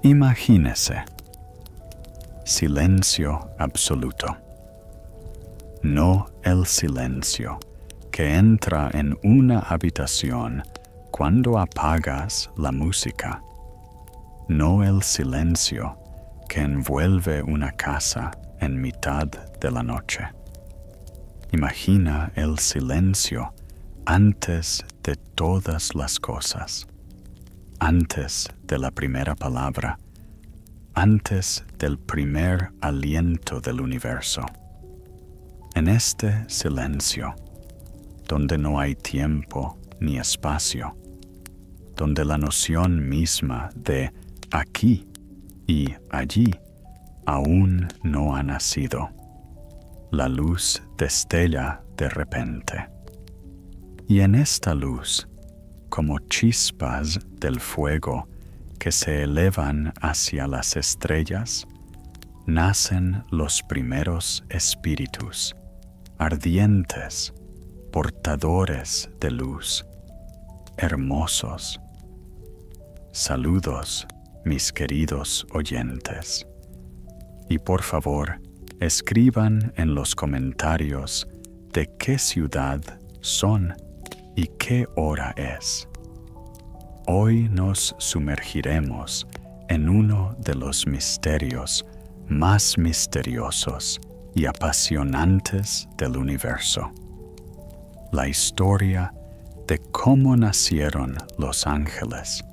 Imagínese. Silencio absoluto. No el silencio que entra en una habitación cuando apagas la música. No el silencio que envuelve una casa en mitad de la noche. Imagina el silencio antes de todas las cosas, antes de la primera palabra, antes del primer aliento del universo. En este silencio, donde no hay tiempo ni espacio, donde la noción misma de aquí y allí aún no ha nacido, la luz destella de repente. Y en esta luz, como chispas del fuego que se elevan hacia las estrellas, nacen los primeros espíritus, ardientes, portadores de luz, hermosos. Saludos, mis queridos oyentes. Y por favor, escriban en los comentarios de qué ciudad son y qué hora es. Hoy nos sumergiremos en uno de los misterios más misteriosos y apasionantes del universo. La historia de cómo nacieron los ángeles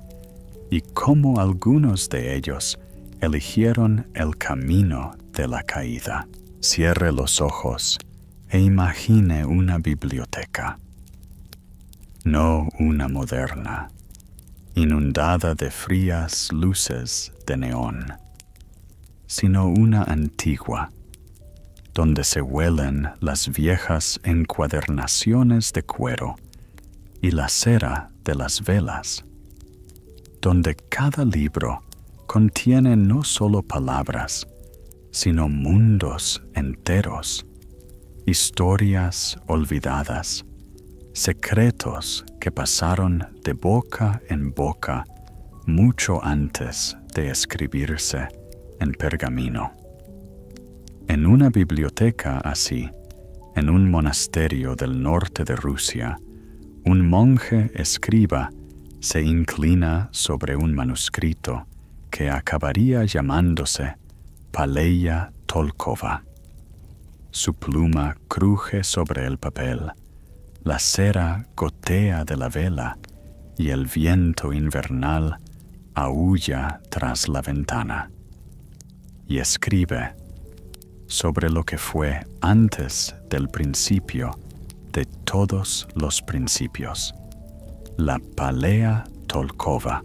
y cómo algunos de ellos eligieron el camino de la caída. Cierre los ojos e imagine una biblioteca. No una moderna, inundada de frías luces de neón, sino una antigua, donde se huelen las viejas encuadernaciones de cuero y la cera de las velas, donde cada libro contiene no solo palabras, sino mundos enteros, historias olvidadas, secretos que pasaron de boca en boca mucho antes de escribirse en pergamino. En una biblioteca así, en un monasterio del norte de Rusia, un monje escriba se inclina sobre un manuscrito que acabaría llamándose Paleya Tolkova. Su pluma cruje sobre el papel, la cera gotea de la vela y el viento invernal aúlla tras la ventana. Y escribe sobre lo que fue antes del principio de todos los principios, la Paleya Tolkova,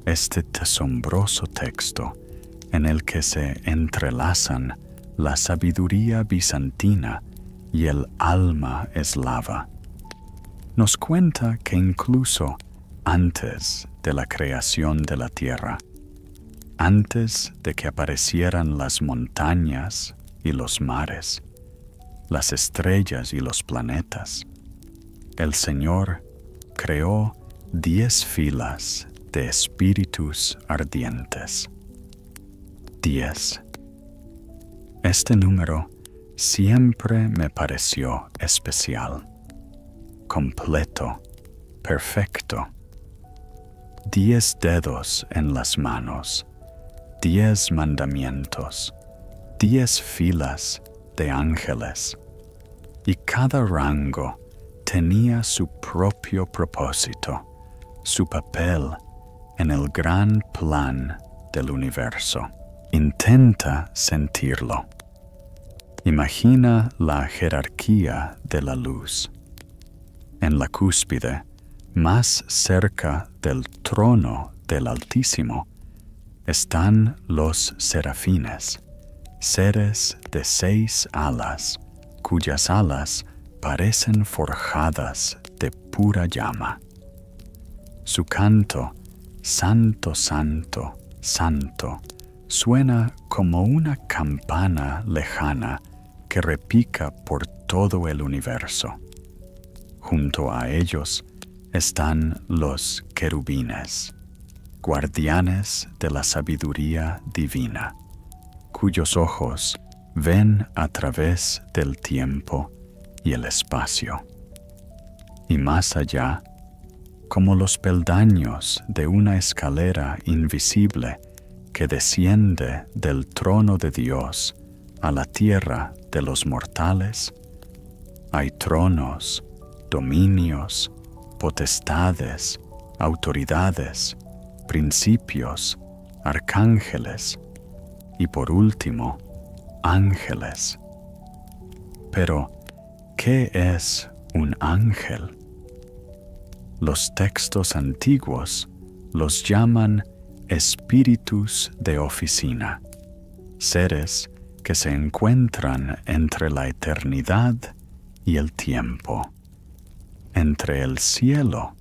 este asombroso texto en el que se entrelazan la sabiduría bizantina y el alma eslava. Nos cuenta que incluso antes de la creación de la tierra, antes de que aparecieran las montañas y los mares, las estrellas y los planetas, el Señor creó 10 filas de espíritus ardientes. 10. Este número siempre me pareció especial, completo, perfecto. 10 dedos en las manos, 10 mandamientos, 10 filas de ángeles, y cada rango tenía su propio propósito, su papel en el gran plan del universo. Intenta sentirlo. Imagina la jerarquía de la luz. En la cúspide, más cerca del trono del Altísimo, están los serafines, seres de 6 alas, cuyas alas parecen forjadas de pura llama. Su canto, Santo, Santo, Santo, suena como una campana lejana que repica por todo el universo. Junto a ellos están los querubines, guardianes de la sabiduría divina, cuyos ojos ven a través del tiempo y el espacio. Y más allá, como los peldaños de una escalera invisible que desciende del trono de Dios a la tierra de los mortales, hay tronos, dominios, potestades, autoridades, principios, arcángeles y por último, ángeles. Pero, ¿qué es un ángel? Los textos antiguos los llaman espíritus de oficina, seres que se encuentran entre la eternidad y el tiempo, entre el cielo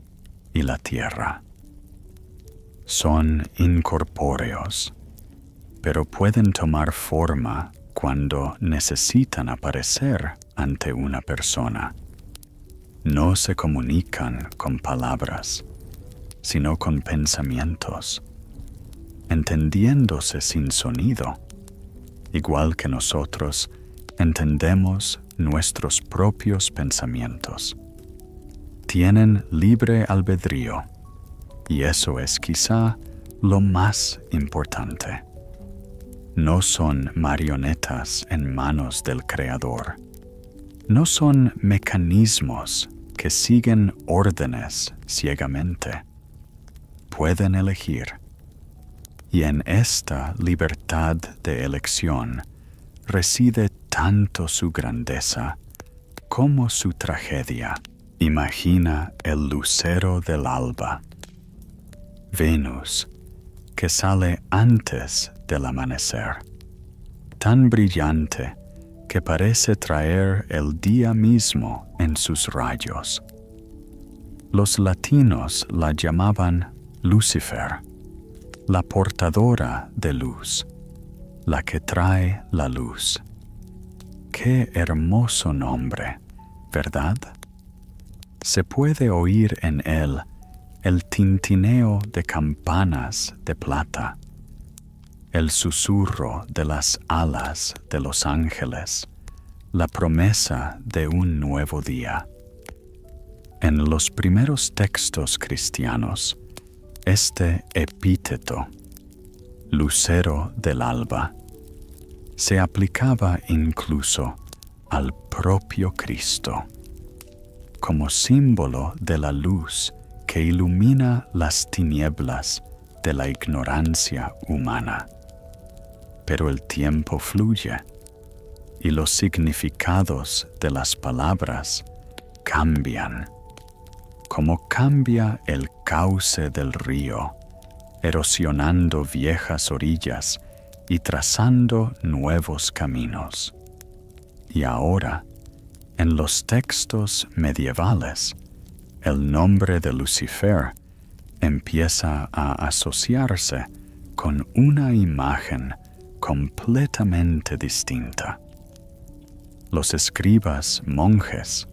y la tierra. Son incorpóreos, pero pueden tomar forma cuando necesitan aparecer ante una persona. No se comunican con palabras, sino con pensamientos, entendiéndose sin sonido, igual que nosotros entendemos nuestros propios pensamientos. Tienen libre albedrío, y eso es quizá lo más importante. No son marionetas en manos del Creador. No son mecanismos que siguen órdenes ciegamente. Pueden elegir. Y en esta libertad de elección reside tanto su grandeza como su tragedia. Imagina el lucero del alba, Venus, que sale antes del amanecer, tan brillante que parece traer el día mismo en sus rayos. Los latinos la llamaban Lucifer, la portadora de luz, la que trae la luz. Qué hermoso nombre, ¿verdad? Se puede oír en él el tintineo de campanas de plata, el susurro de las alas de los ángeles, la promesa de un nuevo día. En los primeros textos cristianos, este epíteto, lucero del alba, se aplicaba incluso al propio Cristo, como símbolo de la luz que ilumina las tinieblas de la ignorancia humana. Pero el tiempo fluye y los significados de las palabras cambian, como cambia el cauce del río, erosionando viejas orillas y trazando nuevos caminos. Y ahora, en los textos medievales, el nombre de Lucifer empieza a asociarse con una imagen completamente distinta. Los escribas monjes,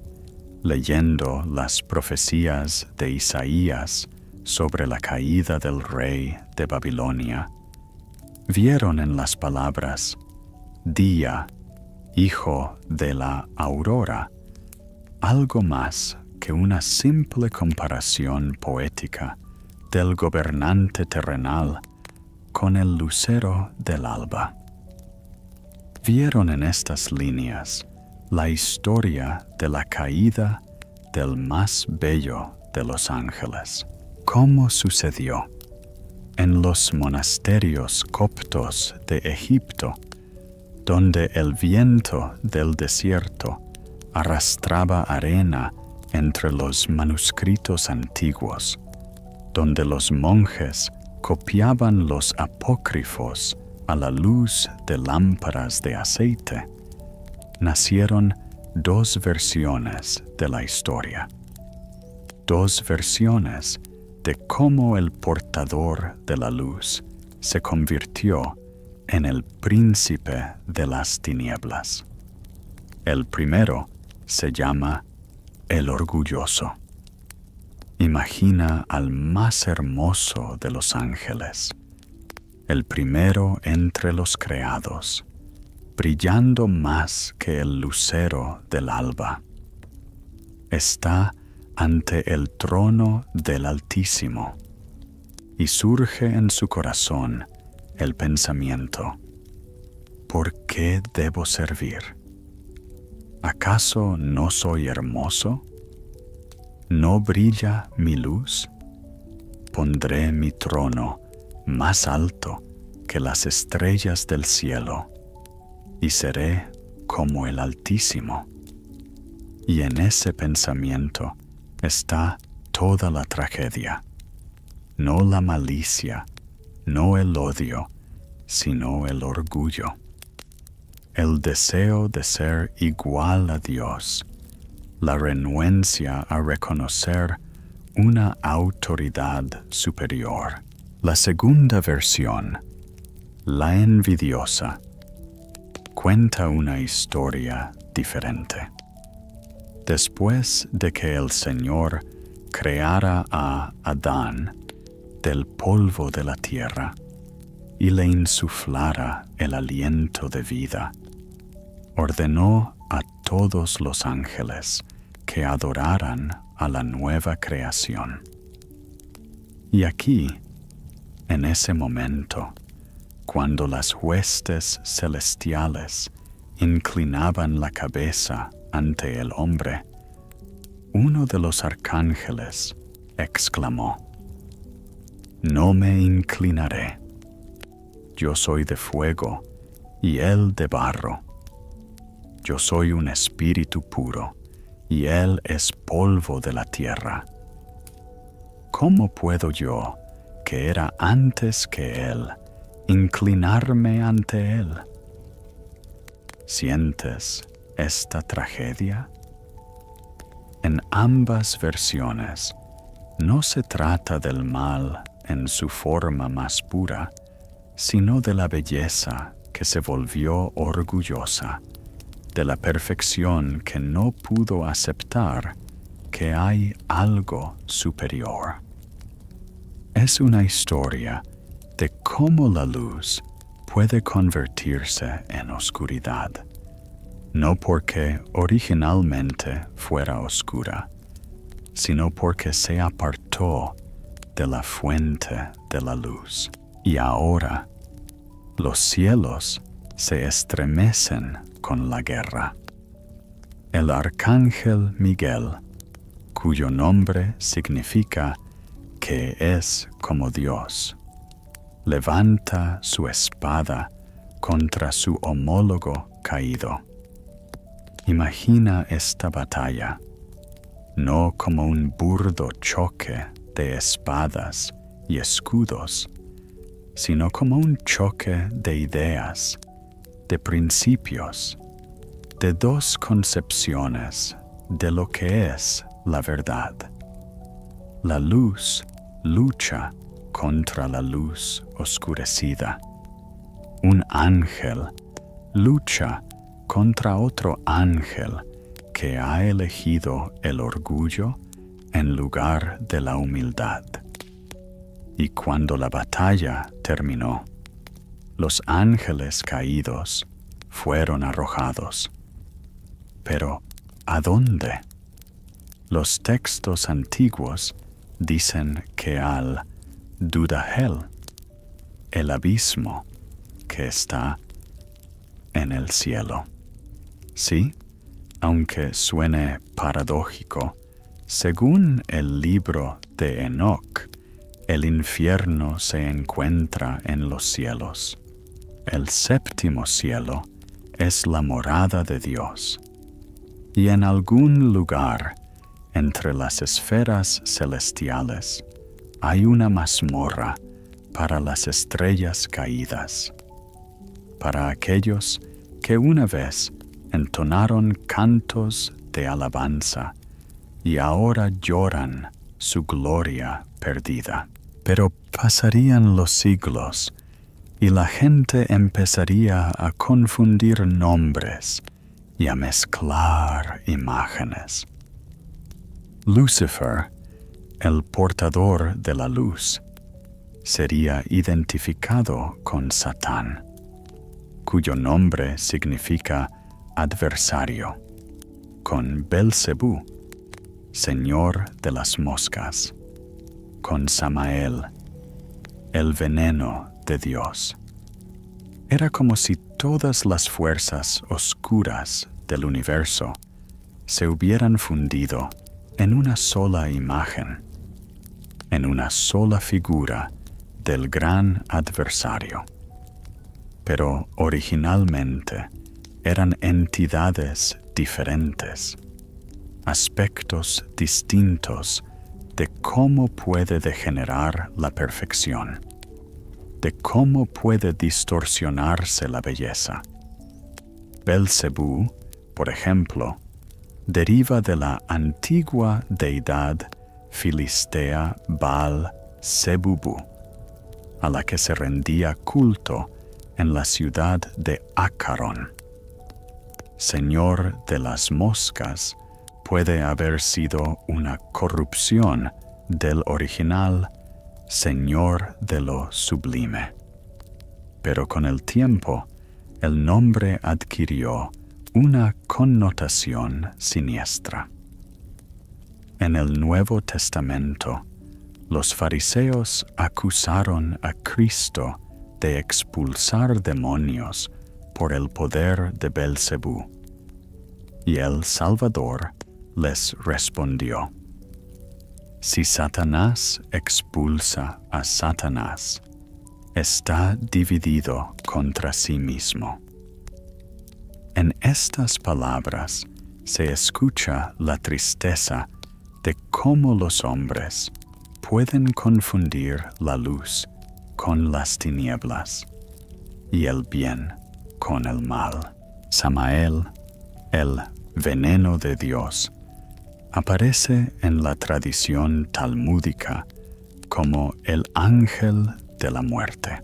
leyendo las profecías de Isaías sobre la caída del rey de Babilonia, vieron en las palabras día, hijo de la aurora, algo más que una simple comparación poética del gobernante terrenal con el lucero del alba. Vieron en estas líneas la historia de la caída del más bello de los ángeles. ¿Cómo sucedió? En los monasterios coptos de Egipto, donde el viento del desierto arrastraba arena entre los manuscritos antiguos, donde los monjes copiaban los apócrifos a la luz de lámparas de aceite, nacieron dos versiones de la historia, dos versiones de cómo el portador de la luz se convirtió en el príncipe de las tinieblas. El primero se llama el orgulloso. Imagina al más hermoso de los ángeles, el primero entre los creados, brillando más que el lucero del alba. Está ante el trono del Altísimo y surge en su corazón el pensamiento: ¿por qué debo servir? ¿Acaso no soy hermoso? ¿No brilla mi luz? Pondré mi trono más alto que las estrellas del cielo y seré como el Altísimo. Y en ese pensamiento está toda la tragedia, no la malicia, no el odio, sino el orgullo, el deseo de ser igual a Dios, la renuencia a reconocer una autoridad superior. La segunda versión, la envidiosa, cuenta una historia diferente. Después de que el Señor creara a Adán del polvo de la tierra y le insuflara el aliento de vida, ordenó a todos los ángeles que adoraran a la nueva creación. Y aquí, en ese momento, cuando las huestes celestiales inclinaban la cabeza ante el hombre, uno de los arcángeles exclamó: «No me inclinaré. Yo soy de fuego y él de barro. Yo soy un espíritu puro y él es polvo de la tierra. ¿Cómo puedo yo, que era antes que él, inclinarme ante él?» ¿Sientes esta tragedia? En ambas versiones, no se trata del mal en su forma más pura, sino de la belleza que se volvió orgullosa, de la perfección que no pudo aceptar que hay algo superior. Es una historia de cómo la luz puede convertirse en oscuridad, no porque originalmente fuera oscura, sino porque se apartó de la fuente de la luz. Y ahora los cielos se estremecen con la guerra. El arcángel Miguel, cuyo nombre significa que es como Dios, levanta su espada contra su homólogo caído. Imagina esta batalla, no como un burdo choque de espadas y escudos, sino como un choque de ideas, de principios, de dos concepciones de lo que es la verdad. La luz lucha contra la luz oscurecida. Un ángel lucha contra otro ángel que ha elegido el orgullo en lugar de la humildad. Y cuando la batalla terminó, los ángeles caídos fueron arrojados. Pero, ¿a dónde? Los textos antiguos dicen que al Dudahel, el abismo que está en el cielo. Sí, aunque suene paradójico, según el libro de Enoc, el infierno se encuentra en los cielos. El séptimo cielo es la morada de Dios. Y en algún lugar entre las esferas celestiales hay una mazmorra para las estrellas caídas, para aquellos que una vez entonaron cantos de alabanza y ahora lloran su gloria perdida. Pero pasarían los siglos y la gente empezaría a confundir nombres y a mezclar imágenes. Lucifer, el portador de la luz, sería identificado con Satán, cuyo nombre significa adversario, con Belcebú, señor de las moscas, con Samael, el veneno de Dios. Era como si todas las fuerzas oscuras del universo se hubieran fundido en una sola imagen, en una sola figura del gran adversario. Pero originalmente eran entidades diferentes, aspectos distintos de cómo puede degenerar la perfección, de cómo puede distorsionarse la belleza. Belcebú, por ejemplo, deriva de la antigua deidad filistea Baal-Zebubú, a la que se rendía culto en la ciudad de Acarón. Señor de las moscas puede haber sido una corrupción del original Señor de lo sublime. Pero con el tiempo, el nombre adquirió una connotación siniestra. En el Nuevo Testamento, los fariseos acusaron a Cristo de expulsar demonios por el poder de Belcebú, y el Salvador les respondió: si Satanás expulsa a Satanás, está dividido contra sí mismo. En estas palabras se escucha la tristeza de cómo los hombres pueden confundir la luz con las tinieblas y el bien con el mal. Samael, el veneno de Dios, aparece en la tradición talmúdica como el ángel de la muerte,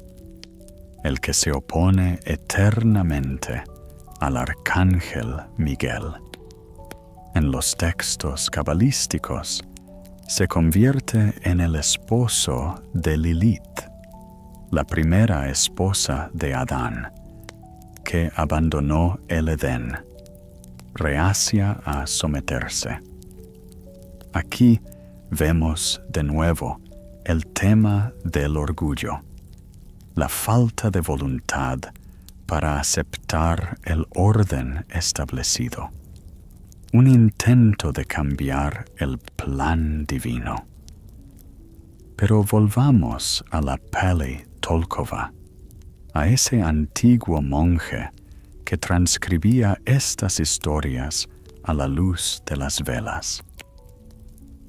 el que se opone eternamente al arcángel Miguel. En los textos cabalísticos se convierte en el esposo de Lilith, la primera esposa de Adán, que abandonó el Edén, reacia a someterse. Aquí vemos de nuevo el tema del orgullo, la falta de voluntad para aceptar el orden establecido, un intento de cambiar el plan divino. Pero volvamos a la Peli Tolkova, a ese antiguo monje que transcribía estas historias a la luz de las velas.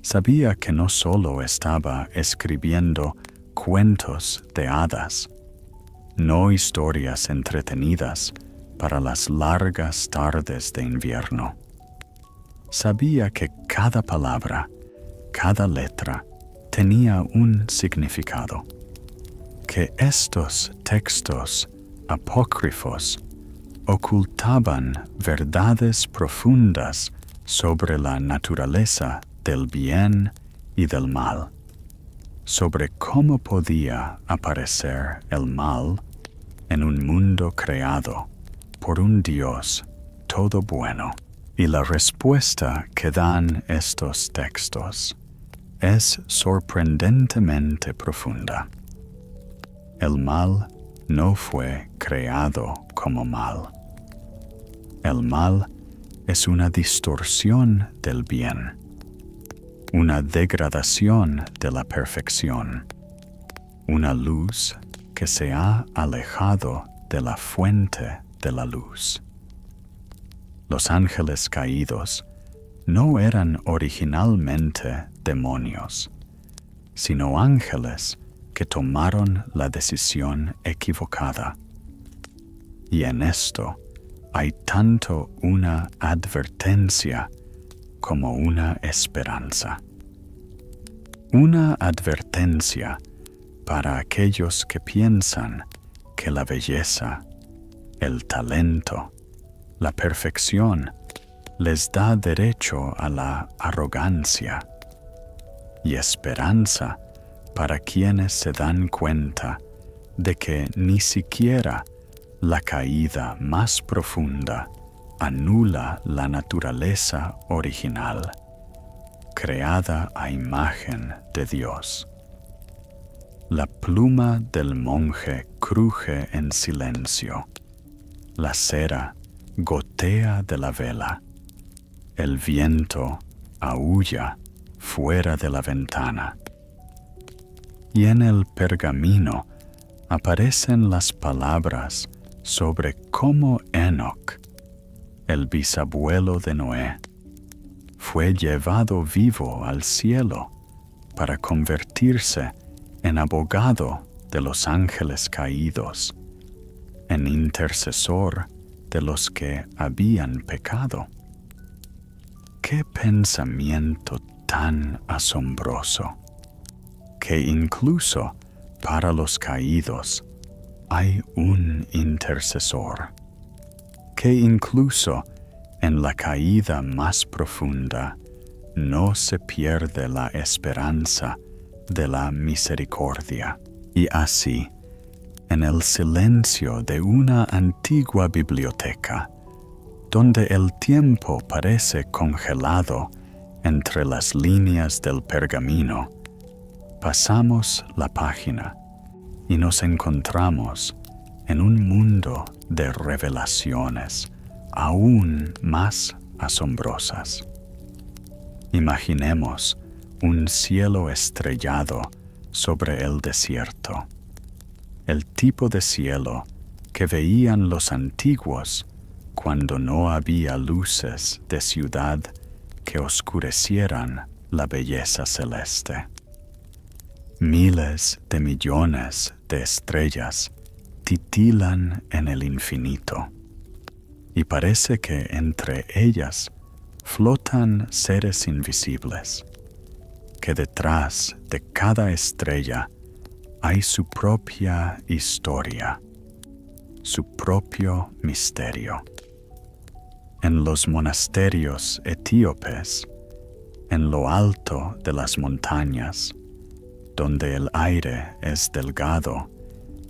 Sabía que no solo estaba escribiendo cuentos de hadas, no historias entretenidas para las largas tardes de invierno. Sabía que cada palabra, cada letra, tenía un significado, que estos textos apócrifos ocultaban verdades profundas sobre la naturaleza del bien y del mal, sobre cómo podía aparecer el mal en un mundo creado por un Dios todo bueno. Y la respuesta que dan estos textos es sorprendentemente profunda. El mal no fue creado como mal. El mal es una distorsión del bien, una degradación de la perfección, una luz que se ha alejado de la fuente de la luz. Los ángeles caídos no eran originalmente demonios, sino ángeles que tomaron la decisión equivocada. Y en esto hay tanto una advertencia como una esperanza. Una advertencia para aquellos que piensan que la belleza, el talento, la perfección les da derecho a la arrogancia. y esperanza para quienes se dan cuenta de que ni siquiera la caída más profunda anula la naturaleza original, creada a imagen de Dios. La pluma del monje cruje en silencio. La cera gotea de la vela. El viento aúlla fuera de la ventana. Y en el pergamino aparecen las palabras sobre cómo Enoc, el bisabuelo de Noé, fue llevado vivo al cielo para convertirse en abogado de los ángeles caídos, en intercesor de los que habían pecado. ¡Qué pensamiento tan asombroso! Que incluso para los caídos hay un intercesor. Que incluso en la caída más profunda no se pierde la esperanza de la misericordia. Y así, en el silencio de una antigua biblioteca, donde el tiempo parece congelado entre las líneas del pergamino, pasamos la página y nos encontramos en un mundo de revelaciones aún más asombrosas. Imaginemos un cielo estrellado sobre el desierto, el tipo de cielo que veían los antiguos cuando no había luces de ciudad que oscurecieran la belleza celeste. Miles de millones de estrellas titilan en el infinito, y parece que entre ellas flotan seres invisibles, que detrás de cada estrella hay su propia historia, su propio misterio. En los monasterios etíopes, en lo alto de las montañas, donde el aire es delgado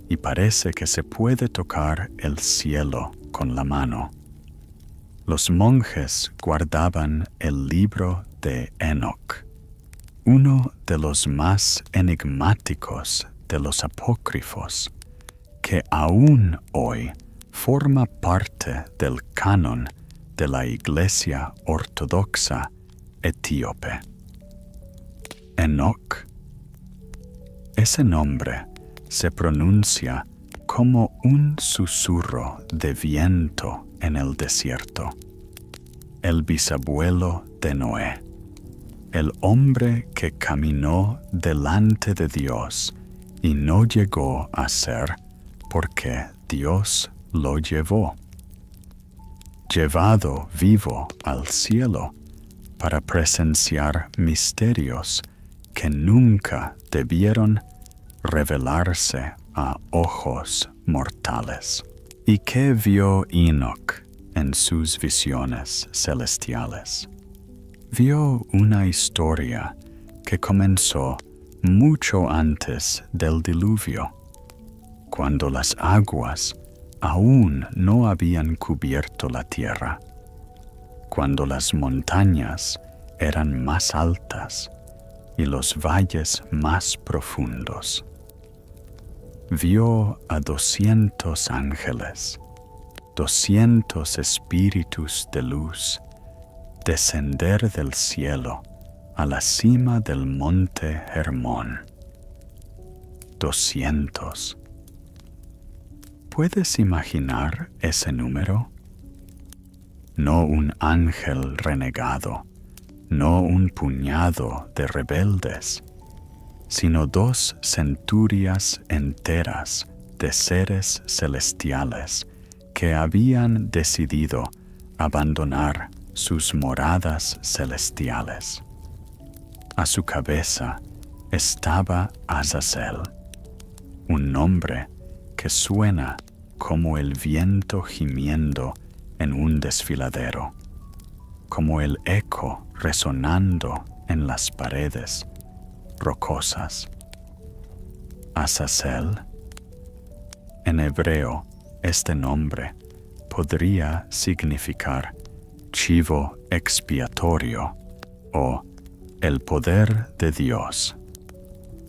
y parece que se puede tocar el cielo con la mano, los monjes guardaban el libro de Enoc, uno de los más enigmáticos de los apócrifos, que aún hoy forma parte del canon de la Iglesia Ortodoxa etíope. Enoc. Ese nombre se pronuncia como un susurro de viento en el desierto. El bisabuelo de Noé, el hombre que caminó delante de Dios y no llegó a ser porque Dios lo llevó. Llevado vivo al cielo para presenciar misterios que nunca debieron revelarse a ojos mortales. ¿Y qué vio Enoc en sus visiones celestiales? Vio una historia que comenzó mucho antes del diluvio, cuando las aguas aún no habían cubierto la tierra, cuando las montañas eran más altas y los valles más profundos. Vio a 200 ángeles, 200 espíritus de luz, descender del cielo a la cima del monte Hermón. 200. ¿Puedes imaginar ese número? No un ángel renegado, no un puñado de rebeldes, sino 2 centurias enteras de seres celestiales que habían decidido abandonar sus moradas celestiales. A su cabeza estaba Azazel, un nombre que suena como el viento gimiendo en un desfiladero, como el eco resonando en las paredes rocosas. Azazel. En hebreo, este nombre podría significar chivo expiatorio o el poder de Dios,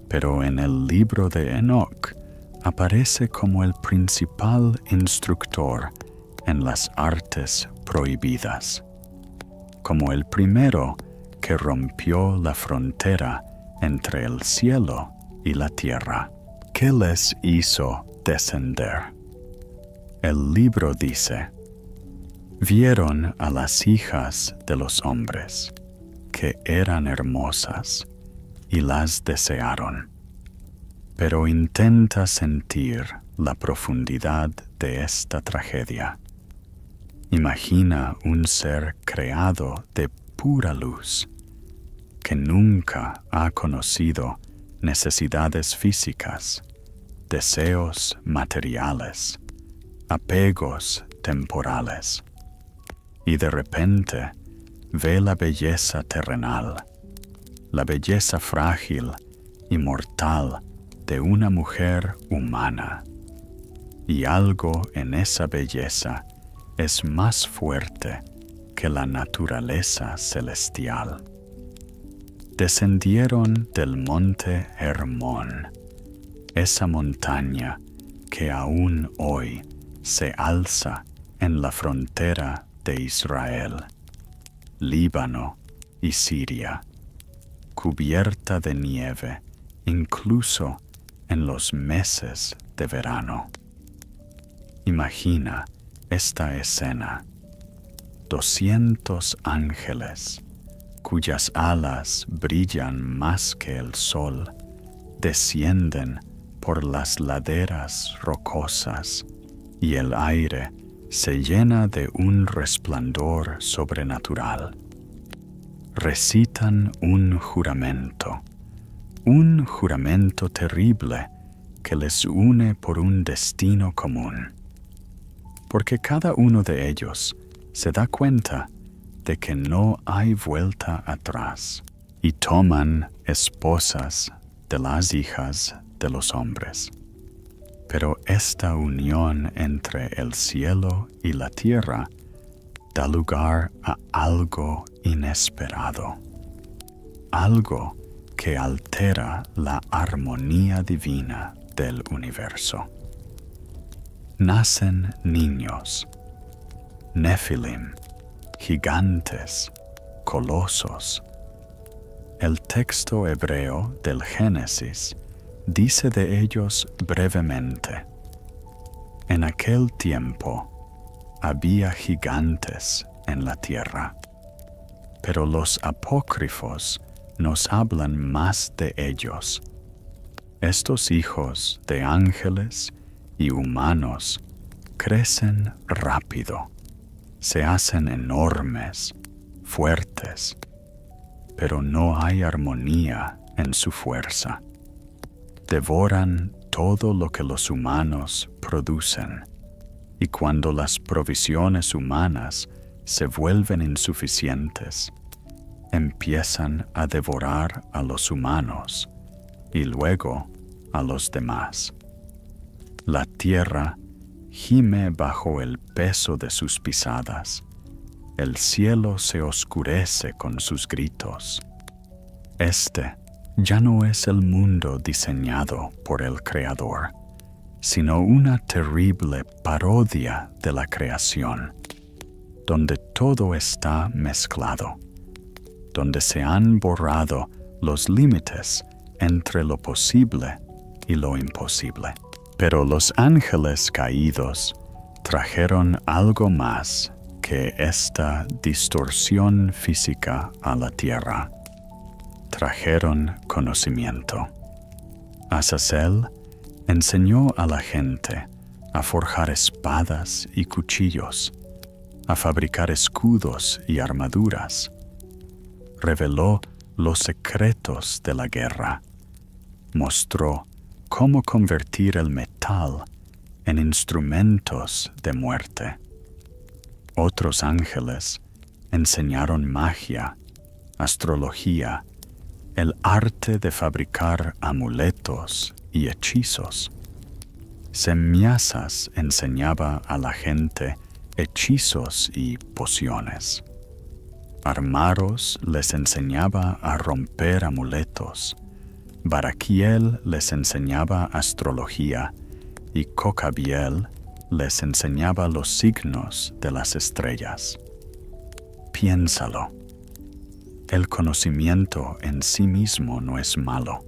pero en el libro de Enoc aparece como el principal instructor en las artes prohibidas, como el primero que rompió la frontera entre el cielo y la tierra. ¿Qué les hizo descender? El libro dice: vieron a las hijas de los hombres, que eran hermosas, y las desearon. Pero intenta sentir la profundidad de esta tragedia. Imagina un ser creado de pura luz, que nunca ha conocido necesidades físicas, deseos materiales, apegos temporales, y de repente ve la belleza terrenal, la belleza frágil y mortal de una mujer humana, y algo en esa belleza es más fuerte que la naturaleza celestial. Descendieron del monte Hermón, esa montaña que aún hoy se alza en la frontera de Israel, Líbano y Siria, cubierta de nieve incluso en los meses de verano. Imagina esta escena: 200 ángeles, cuyas alas brillan más que el sol, descienden por las laderas rocosas y el aire se llena de un resplandor sobrenatural. Recitan un juramento terrible que les une por un destino común, porque cada uno de ellos se da cuenta de que no hay vuelta atrás, y toman esposas de las hijas de los hombres. Pero esta unión entre el cielo y la tierra da lugar a algo inesperado, algo que altera la armonía divina del universo. Nacen niños, Nefilim, gigantes, colosos. El texto hebreo del Génesis dice de ellos brevemente: en aquel tiempo había gigantes en la tierra. Pero los apócrifos nos hablan más de ellos. Estos hijos de ángeles y humanos crecen rápido, se hacen enormes, fuertes, pero no hay armonía en su fuerza. Devoran todo lo que los humanos producen, y cuando las provisiones humanas se vuelven insuficientes, empiezan a devorar a los humanos y luego a los demás. La tierra gime bajo el peso de sus pisadas. El cielo se oscurece con sus gritos. Este ya no es el mundo diseñado por el Creador, sino una terrible parodia de la creación, donde todo está mezclado, donde se han borrado los límites entre lo posible y lo imposible. Pero los ángeles caídos trajeron algo más que esta distorsión física a la tierra. Trajeron conocimiento. Azazel enseñó a la gente a forjar espadas y cuchillos, a fabricar escudos y armaduras. Reveló los secretos de la guerra. Mostró cómo convertir el metal en instrumentos de muerte. Otros ángeles enseñaron magia, astrología, el arte de fabricar amuletos y hechizos. Semmiasas enseñaba a la gente hechizos y pociones. Armaros les enseñaba a romper amuletos. Baraquiel les enseñaba astrología y Cocabiel les enseñaba los signos de las estrellas. Piénsalo. El conocimiento en sí mismo no es malo.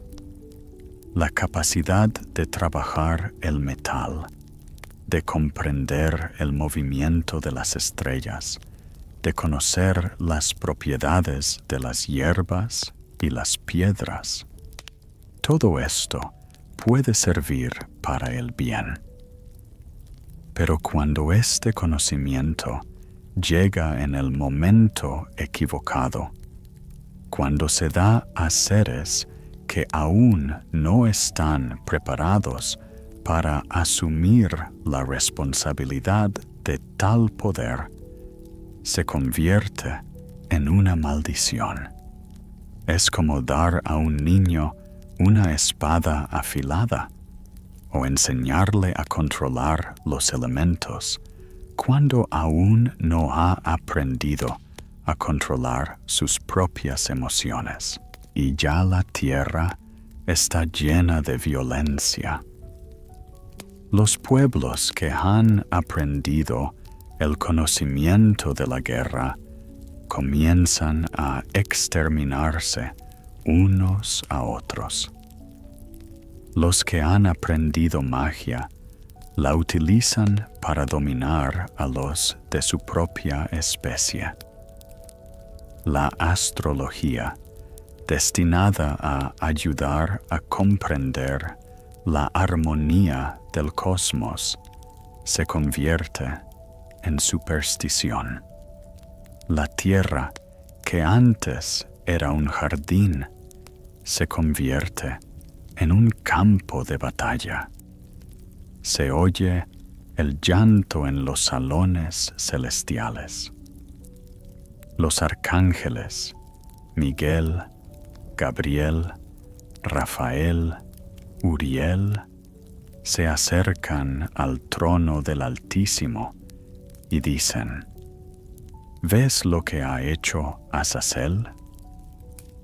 La capacidad de trabajar el metal, de comprender el movimiento de las estrellas, de conocer las propiedades de las hierbas y las piedras. Todo esto puede servir para el bien. Pero cuando este conocimiento llega en el momento equivocado, cuando se da a seres que aún no están preparados para asumir la responsabilidad de tal poder, se convierte en una maldición. Es como dar a un niño una espada afilada o enseñarle a controlar los elementos cuando aún no ha aprendido a controlar sus propias emociones. Y ya la tierra está llena de violencia. Los pueblos que han aprendido el conocimiento de la guerra comienzan a exterminarse unos a otros. Los que han aprendido magia la utilizan para dominar a los de su propia especie. La astrología, destinada a ayudar a comprender la armonía del cosmos, se convierte en superstición. La tierra, que antes era un jardín, se convierte en un campo de batalla. Se oye el llanto en los salones celestiales. Los arcángeles, Miguel, Gabriel, Rafael, Uriel, se acercan al trono del Altísimo y dicen: ¿Ves lo que ha hecho Azazel?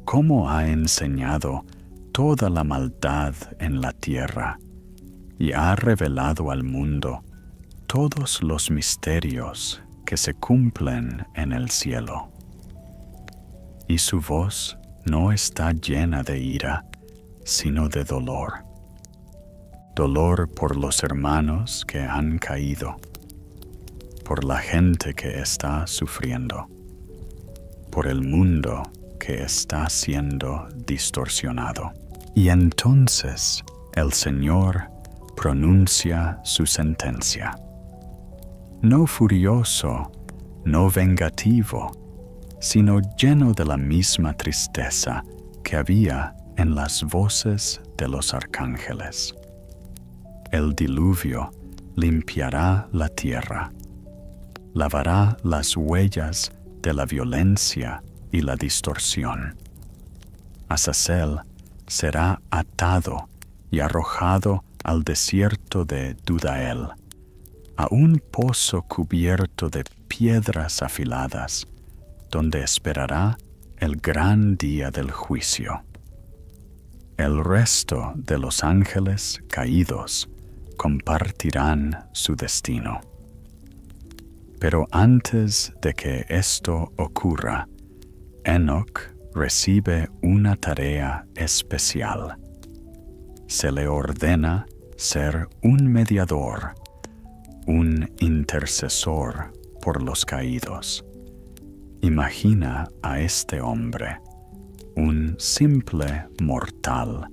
¿Cómo ha enseñado toda la maldad en la tierra y ha revelado al mundo todos los misterios que se cumplen en el cielo? Y su voz no está llena de ira, sino de dolor. Dolor por los hermanos que han caído, por la gente que está sufriendo, por el mundo que está siendo distorsionado. Y entonces el Señor pronuncia su sentencia. No furioso, no vengativo, sino lleno de la misma tristeza que había en las voces de los arcángeles. El diluvio limpiará la tierra, lavará las huellas de la violencia y la distorsión. Azazel será atado y arrojado al desierto de Dudael, a un pozo cubierto de piedras afiladas, donde esperará el gran día del juicio. El resto de los ángeles caídos compartirán su destino. Pero antes de que esto ocurra, Enoc recibe una tarea especial. Se le ordena ser un mediador, un intercesor por los caídos. Imagina a este hombre, un simple mortal,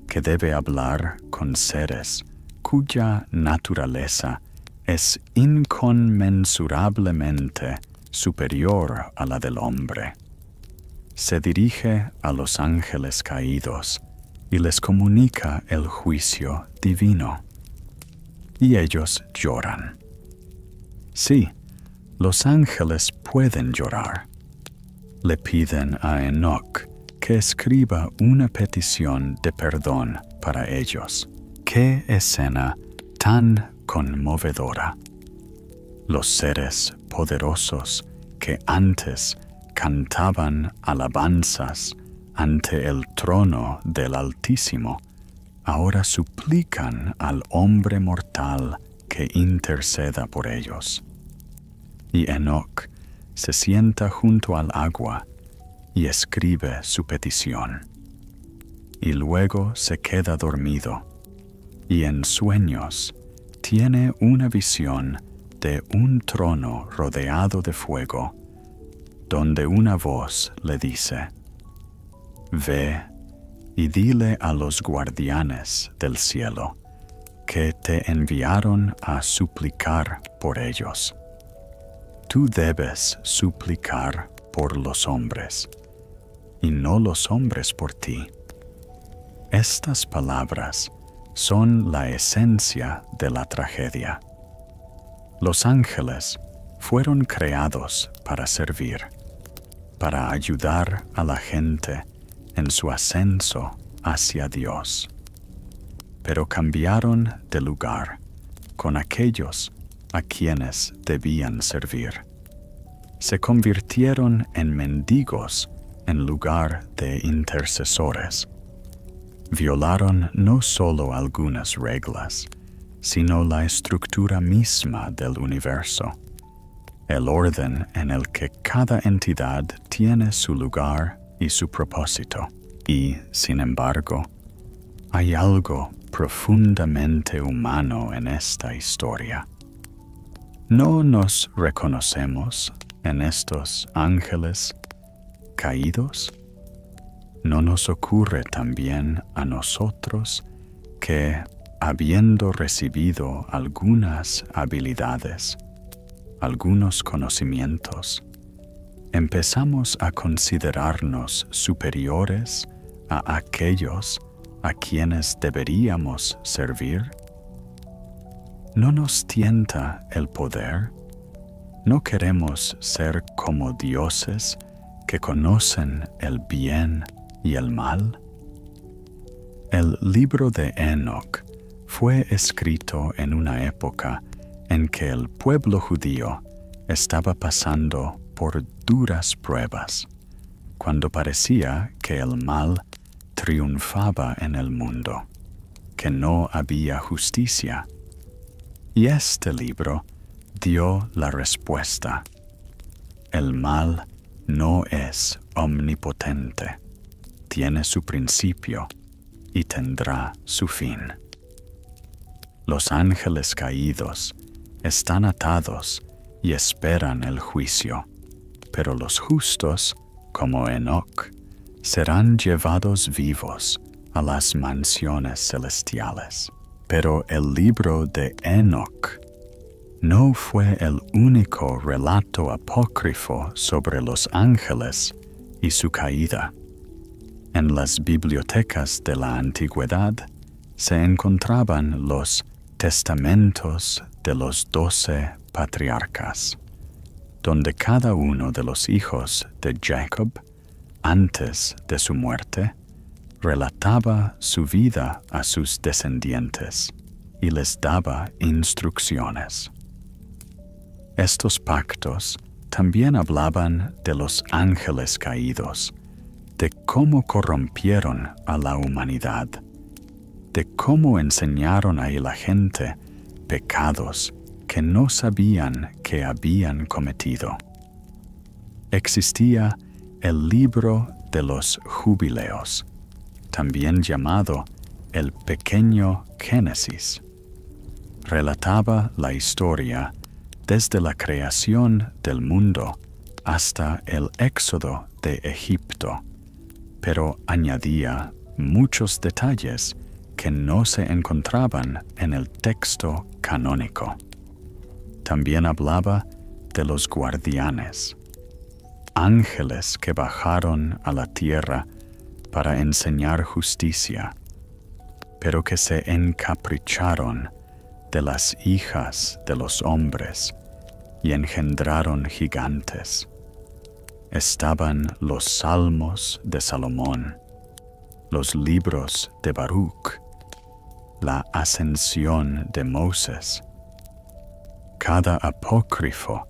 que debe hablar con seres cuya naturaleza es inconmensurablemente superior a la del hombre. Se dirige a los ángeles caídos y les comunica el juicio divino. Y ellos lloran. Sí, los ángeles pueden llorar. Le piden a Enoc que escriba una petición de perdón para ellos. ¡Qué escena tan conmovedora! Los seres poderosos que antes cantaban alabanzas ante el trono del Altísimo, ahora suplican al hombre mortal que interceda por ellos. Y Enoc se sienta junto al agua y escribe su petición. Y luego se queda dormido, y en sueños tiene una visión de un trono rodeado de fuego, donde una voz le dice: «Ve y dile a los guardianes del cielo que te enviaron a suplicar por ellos. Tú debes suplicar por los hombres, y no los hombres por ti». Estas palabras son la esencia de la tragedia. Los ángeles fueron creados para servir, para ayudar a la gente en su ascenso hacia Dios. Pero cambiaron de lugar con aquellos a quienes debían servir. Se convirtieron en mendigos en lugar de intercesores. Violaron no solo algunas reglas, sino la estructura misma del universo, el orden en el que cada entidad tiene su lugar y su propósito. Y, sin embargo, hay algo profundamente humano en esta historia. ¿No nos reconocemos en estos ángeles caídos? ¿No nos ocurre también a nosotros que, habiendo recibido algunas habilidades, algunos conocimientos, empezamos a considerarnos superiores a aquellos a quienes deberíamos servir? ¿No nos tienta el poder? ¿No queremos ser como dioses que conocen el bien y el mal? El libro de Enoc fue escrito en una época en que el pueblo judío estaba pasando por duras pruebas, cuando parecía que el mal triunfaba en el mundo, que no había justicia. Y este libro dio la respuesta: el mal no es omnipotente, tiene su principio y tendrá su fin. Los ángeles caídos están atados y esperan el juicio, pero los justos, como Enoc, serán llevados vivos a las mansiones celestiales. Pero el libro de Enoc no fue el único relato apócrifo sobre los ángeles y su caída. En las bibliotecas de la antigüedad se encontraban los testamentos de los 12 patriarcas, donde cada uno de los hijos de Jacob, antes de su muerte, relataba su vida a sus descendientes y les daba instrucciones. Estos pactos también hablaban de los ángeles caídos, de cómo corrompieron a la humanidad, de cómo enseñaron a la gente pecados que no sabían que habían cometido. Existía el libro de los jubileos, también llamado el Pequeño Génesis. Relataba la historia desde la creación del mundo hasta el éxodo de Egipto, pero añadía muchos detalles que no se encontraban en el texto canónico. También hablaba de los guardianes, ángeles que bajaron a la tierra para enseñar justicia, pero que se encapricharon de las hijas de los hombres y engendraron gigantes. estaban los Salmos de Salomón, los libros de Baruch, la Ascensión de Moisés. Cada apócrifo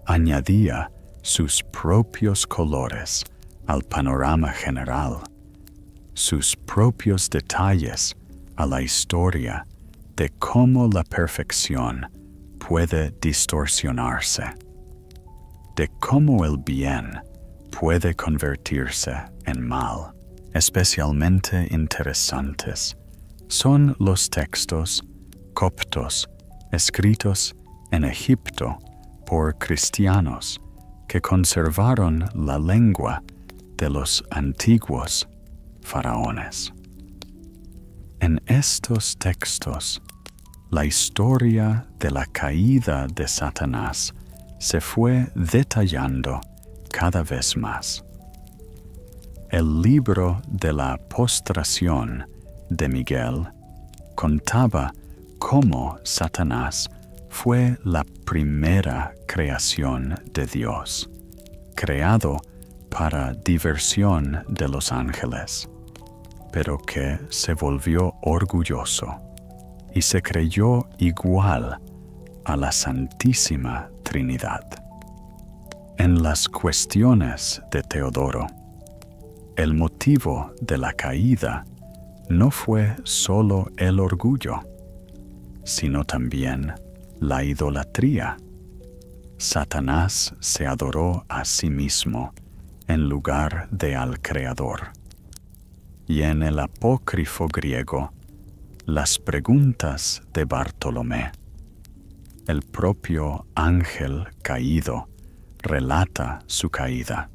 añadía sus propios colores al panorama general, sus propios detalles a la historia de cómo la perfección puede distorsionarse, de cómo el bien puede convertirse en mal. Especialmente interesantes son los textos coptos escritos en Egipto por cristianos que conservaron la lengua de los antiguos faraones. En estos textos, la historia de la caída de Satanás se fue detallando cada vez más. El libro de la postración de Miguel contaba cómo Satanás fue la primera creación de Dios, creado para diversión de los ángeles, pero que se volvió orgulloso y se creyó igual a la Santísima Trinidad. En las cuestiones de Teodoro, el motivo de la caída no fue solo el orgullo, sino también la idolatría. Satanás se adoró a sí mismo en lugar de al Creador. Y en el apócrifo griego, las preguntas de Bartolomé, el propio ángel caído relata su caída.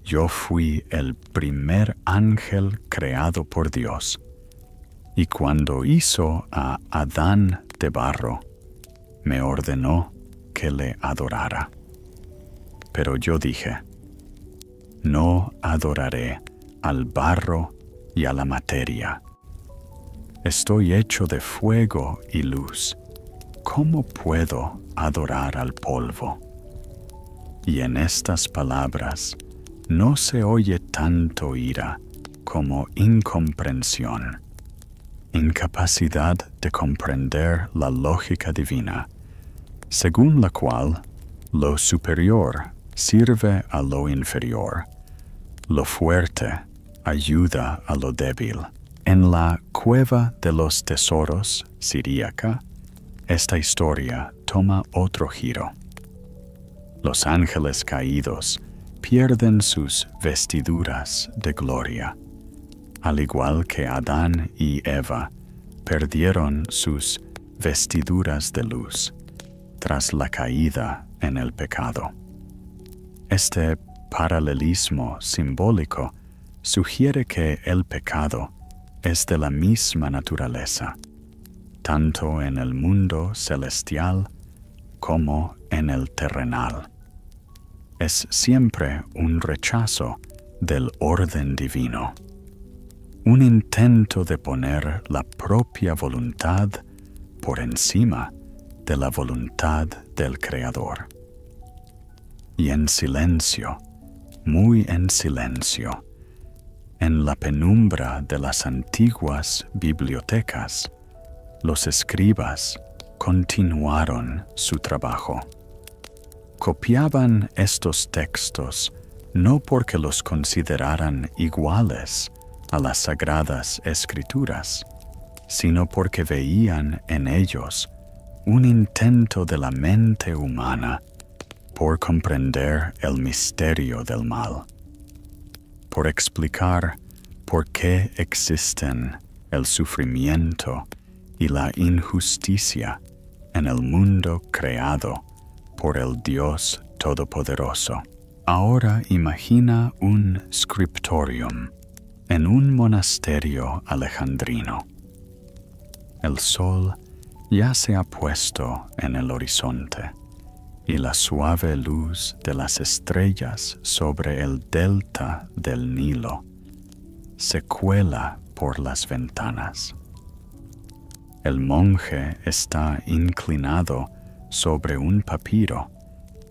Yo fui el primer ángel creado por Dios, y cuando hizo a Adán de barro, me ordenó que le adorara. Pero yo dije, no adoraré al barro y a la materia. Estoy hecho de fuego y luz. ¿Cómo puedo adorar al polvo? Y en estas palabras no se oye tanto ira como incomprensión, incapacidad de comprender la lógica divina, según la cual lo superior sirve a lo inferior, lo fuerte ayuda a lo débil. En la cueva de los tesoros siríaca, esta historia toma otro giro. Los ángeles caídos pierden sus vestiduras de gloria, al igual que Adán y Eva perdieron sus vestiduras de luz tras la caída en el pecado. Este paralelismo simbólico sugiere que el pecado es de la misma naturaleza, tanto en el mundo celestial como en el terrenal. Es siempre un rechazo del orden divino, un intento de poner la propia voluntad por encima de la voluntad del Creador. Y en silencio, muy en silencio, en la penumbra de las antiguas bibliotecas, los escribas continuaron su trabajo. Copiaban estos textos no porque los consideraran iguales a las sagradas escrituras, sino porque veían en ellos un intento de la mente humana por comprender el misterio del mal, por explicar por qué existen el sufrimiento y la injusticia en el mundo creado por el Dios Todopoderoso. Ahora imagina un scriptorium en un monasterio alejandrino. El sol ya se ha puesto en el horizonte y la suave luz de las estrellas sobre el delta del Nilo se cuela por las ventanas. El monje está inclinado sobre un papiro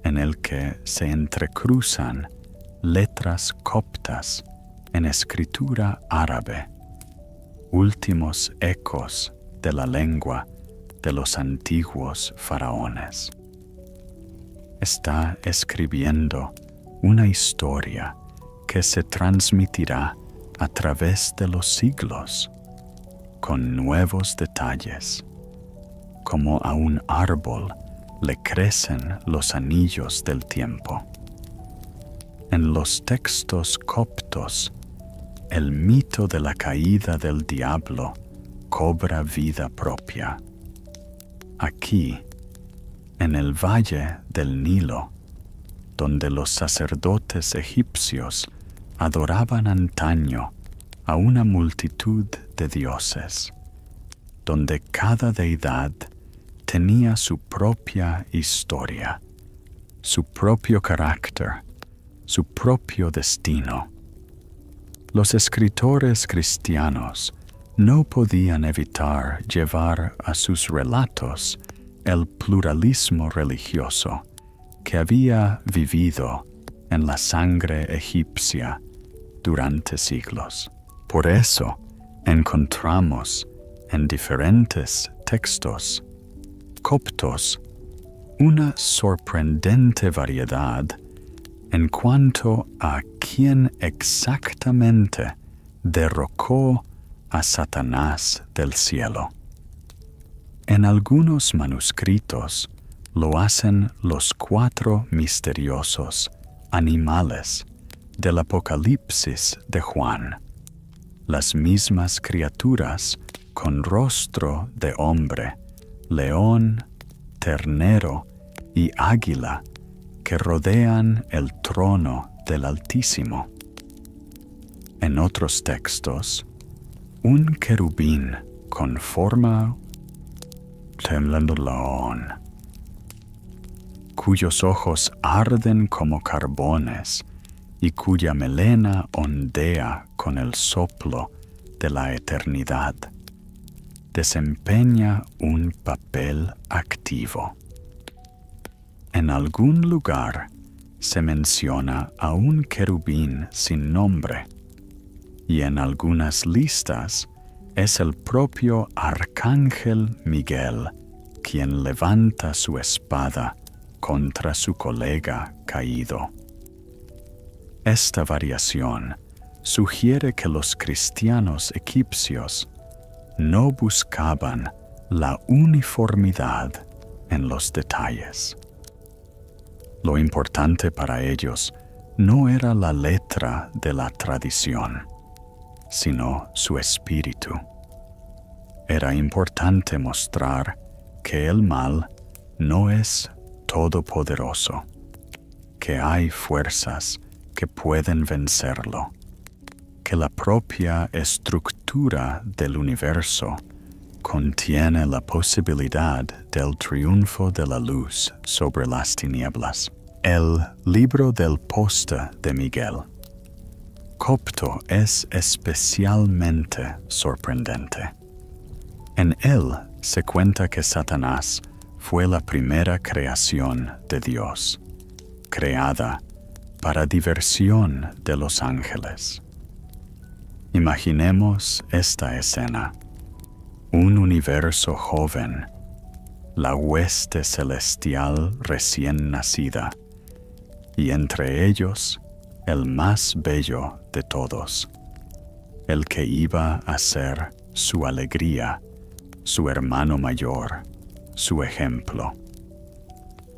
en el que se entrecruzan letras coptas en escritura árabe, últimos ecos de la lengua de los antiguos faraones. Está escribiendo una historia que se transmitirá a través de los siglos, con nuevos detalles, como a un árbol le crecen los anillos del tiempo. En los textos coptos, el mito de la caída del diablo cobra vida propia. Aquí, en el valle del Nilo, donde los sacerdotes egipcios adoraban antaño a una multitud de dioses, donde cada deidad tenía su propia historia, su propio carácter, su propio destino. Los escritores cristianos no podían evitar llevar a sus relatos el pluralismo religioso que había vivido en la sangre egipcia durante siglos. Por eso encontramos en diferentes textos coptos una sorprendente variedad en cuanto a quién exactamente derrocó a Satanás del cielo. En algunos manuscritos lo hacen los 4 misteriosos animales del Apocalipsis de Juan, las mismas criaturas con rostro de hombre, león, ternero y águila que rodean el trono del Altísimo. En otros textos, un querubín con forma temblando león, cuyos ojos arden como carbones y cuya melena ondea con el soplo de la eternidad, desempeña un papel activo. En algún lugar se menciona a un querubín sin nombre, y en algunas listas es el propio Arcángel Miguel quien levanta su espada contra su colega caído. Esta variación sugiere que los cristianos egipcios no buscaban la uniformidad en los detalles. Lo importante para ellos no era la letra de la tradición, sino su espíritu. Era importante mostrar que el mal no es todopoderoso, que hay fuerzas que pueden vencerlo, que la propia estructura del universo contiene la posibilidad del triunfo de la luz sobre las tinieblas. El libro del poste de Miguel copto es especialmente sorprendente. En él se cuenta que Satanás fue la primera creación de Dios, creada para diversión de los ángeles. Imaginemos esta escena: un universo joven, la hueste celestial recién nacida, y entre ellos el más bello de todos, el que iba a ser su alegría, su hermano mayor, su ejemplo.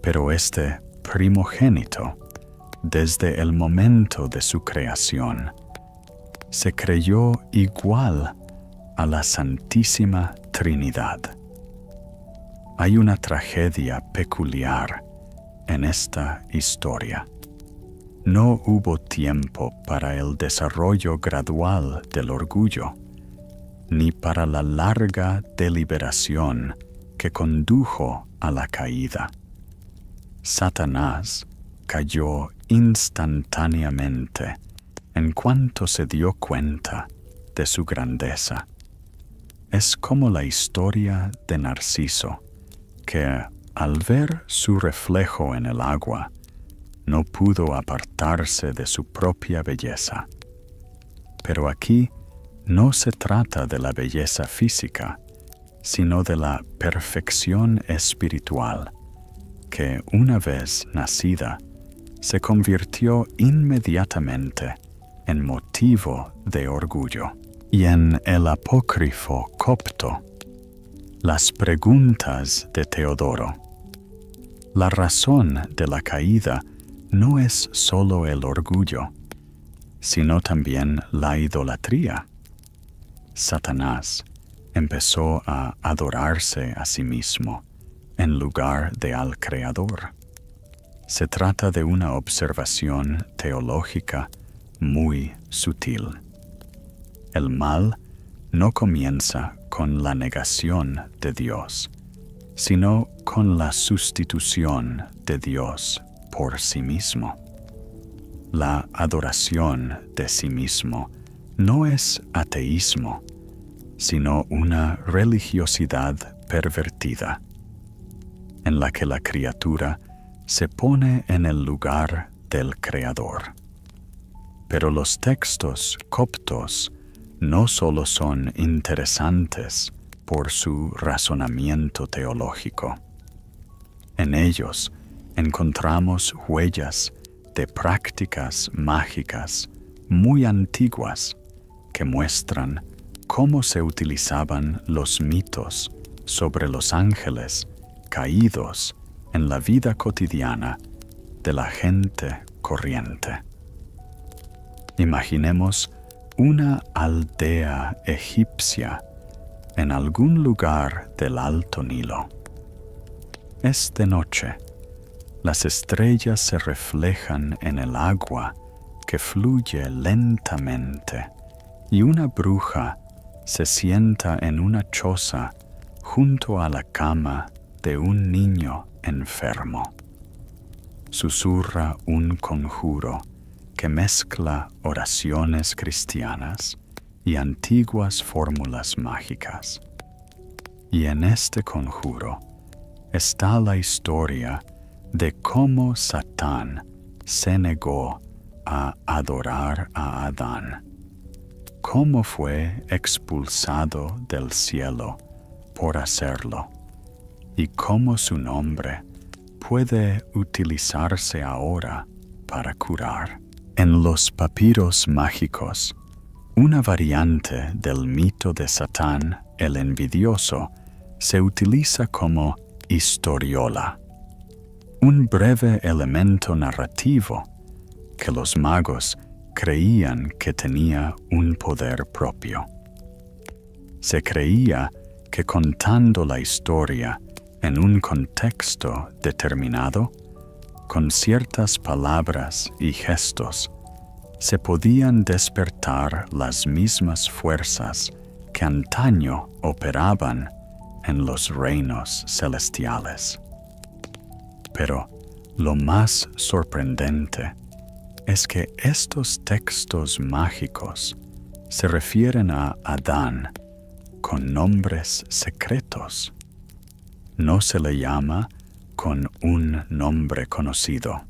Pero este primogénito, desde el momento de su creación, se creyó igual a la Santísima Trinidad. Hay una tragedia peculiar en esta historia. No hubo tiempo para el desarrollo gradual del orgullo, ni para la larga deliberación que condujo a la caída. Satanás cayó instantáneamente en cuanto se dio cuenta de su grandeza. Es como la historia de Narciso, que al ver su reflejo en el agua, no pudo apartarse de su propia belleza. Pero aquí no se trata de la belleza física, sino de la perfección espiritual, que una vez nacida, se convirtió inmediatamente en motivo de orgullo. Y en el apócrifo copto, las preguntas de Teodoro. La razón de la caída no es solo el orgullo, sino también la idolatría. Satanás empezó a adorarse a sí mismo en lugar de al Creador. Se trata de una observación teológica muy sutil. El mal no comienza con la negación de Dios, sino con la sustitución de Dios por sí mismo. La adoración de sí mismo no es ateísmo, sino una religiosidad pervertida, en la que la criatura se pone en el lugar del Creador. Pero los textos coptos no solo son interesantes por su razonamiento teológico. En ellos encontramos huellas de prácticas mágicas muy antiguas que muestran cómo se utilizaban los mitos sobre los ángeles caídos en la vida cotidiana de la gente corriente. Imaginemos una aldea egipcia en algún lugar del Alto Nilo. Es de noche. Las estrellas se reflejan en el agua que fluye lentamente y una bruja se sienta en una choza junto a la cama de un niño enfermo. Susurra un conjuro que mezcla oraciones cristianas y antiguas fórmulas mágicas. Y en este conjuro está la historia de cómo Satán se negó a adorar a Adán, cómo fue expulsado del cielo por hacerlo, y cómo su nombre puede utilizarse ahora para curar. En los papiros mágicos, una variante del mito de Satán, el envidioso, se utiliza como historiola, un breve elemento narrativo que los magos creían que tenía un poder propio. Se creía que contando la historia en un contexto determinado, con ciertas palabras y gestos, se podían despertar las mismas fuerzas que antaño operaban en los reinos celestiales. Pero lo más sorprendente es que estos textos mágicos se refieren a Adán con nombres secretos. No se le llama con un nombre conocido,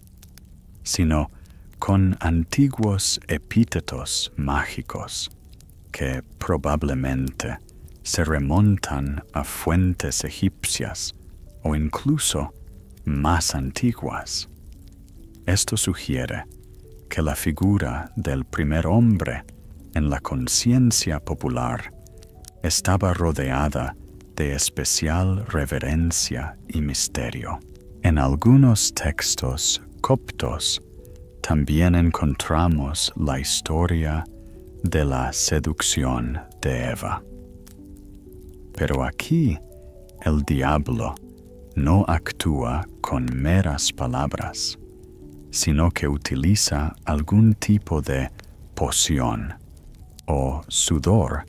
sino con antiguos epítetos mágicos que probablemente se remontan a fuentes egipcias o incluso más antiguas. Esto sugiere que la figura del primer hombre en la conciencia popular estaba rodeada de especial reverencia y misterio. En algunos textos coptos también encontramos la historia de la seducción de Eva. Pero aquí el diablo no actúa con meras palabras, sino que utiliza algún tipo de poción o sudor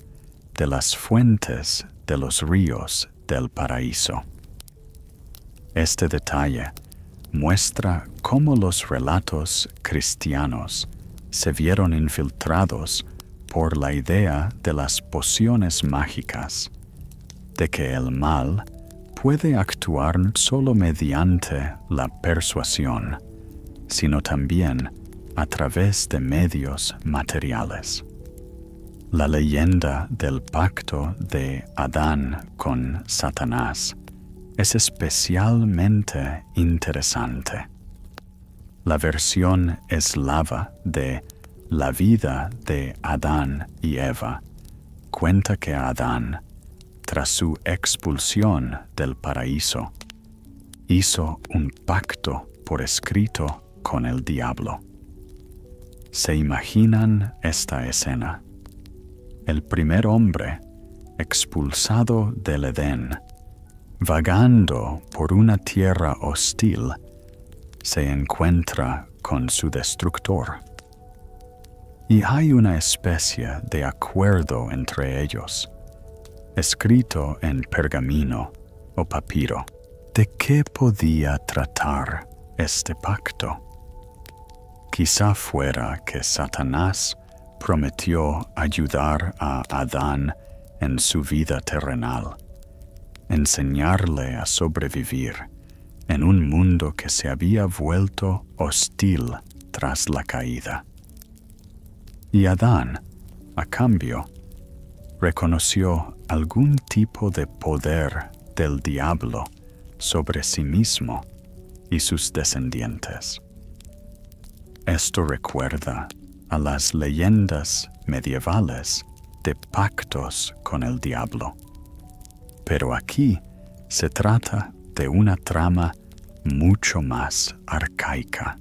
de las fuentes de los ríos del paraíso. Este detalle muestra cómo los relatos cristianos se vieron infiltrados por la idea de las pociones mágicas, de que el mal puede actuar solo mediante la persuasión, sino también a través de medios materiales. La leyenda del pacto de Adán con Satanás es especialmente interesante. La versión eslava de La vida de Adán y Eva cuenta que Adán, tras su expulsión del paraíso, hizo un pacto por escrito con el diablo. ¿Se imaginan esta escena? El primer hombre, expulsado del Edén, vagando por una tierra hostil, se encuentra con su destructor. Y hay una especie de acuerdo entre ellos, escrito en pergamino o papiro. ¿De qué podía tratar este pacto? Quizá fuera que Satanás prometió ayudar a Adán en su vida terrenal, enseñarle a sobrevivir en un mundo que se había vuelto hostil tras la caída. Y Adán, a cambio, reconoció algún tipo de poder del diablo sobre sí mismo y sus descendientes. Esto recuerda a las leyendas medievales de pactos con el diablo. Pero aquí se trata de una trama mucho más arcaica.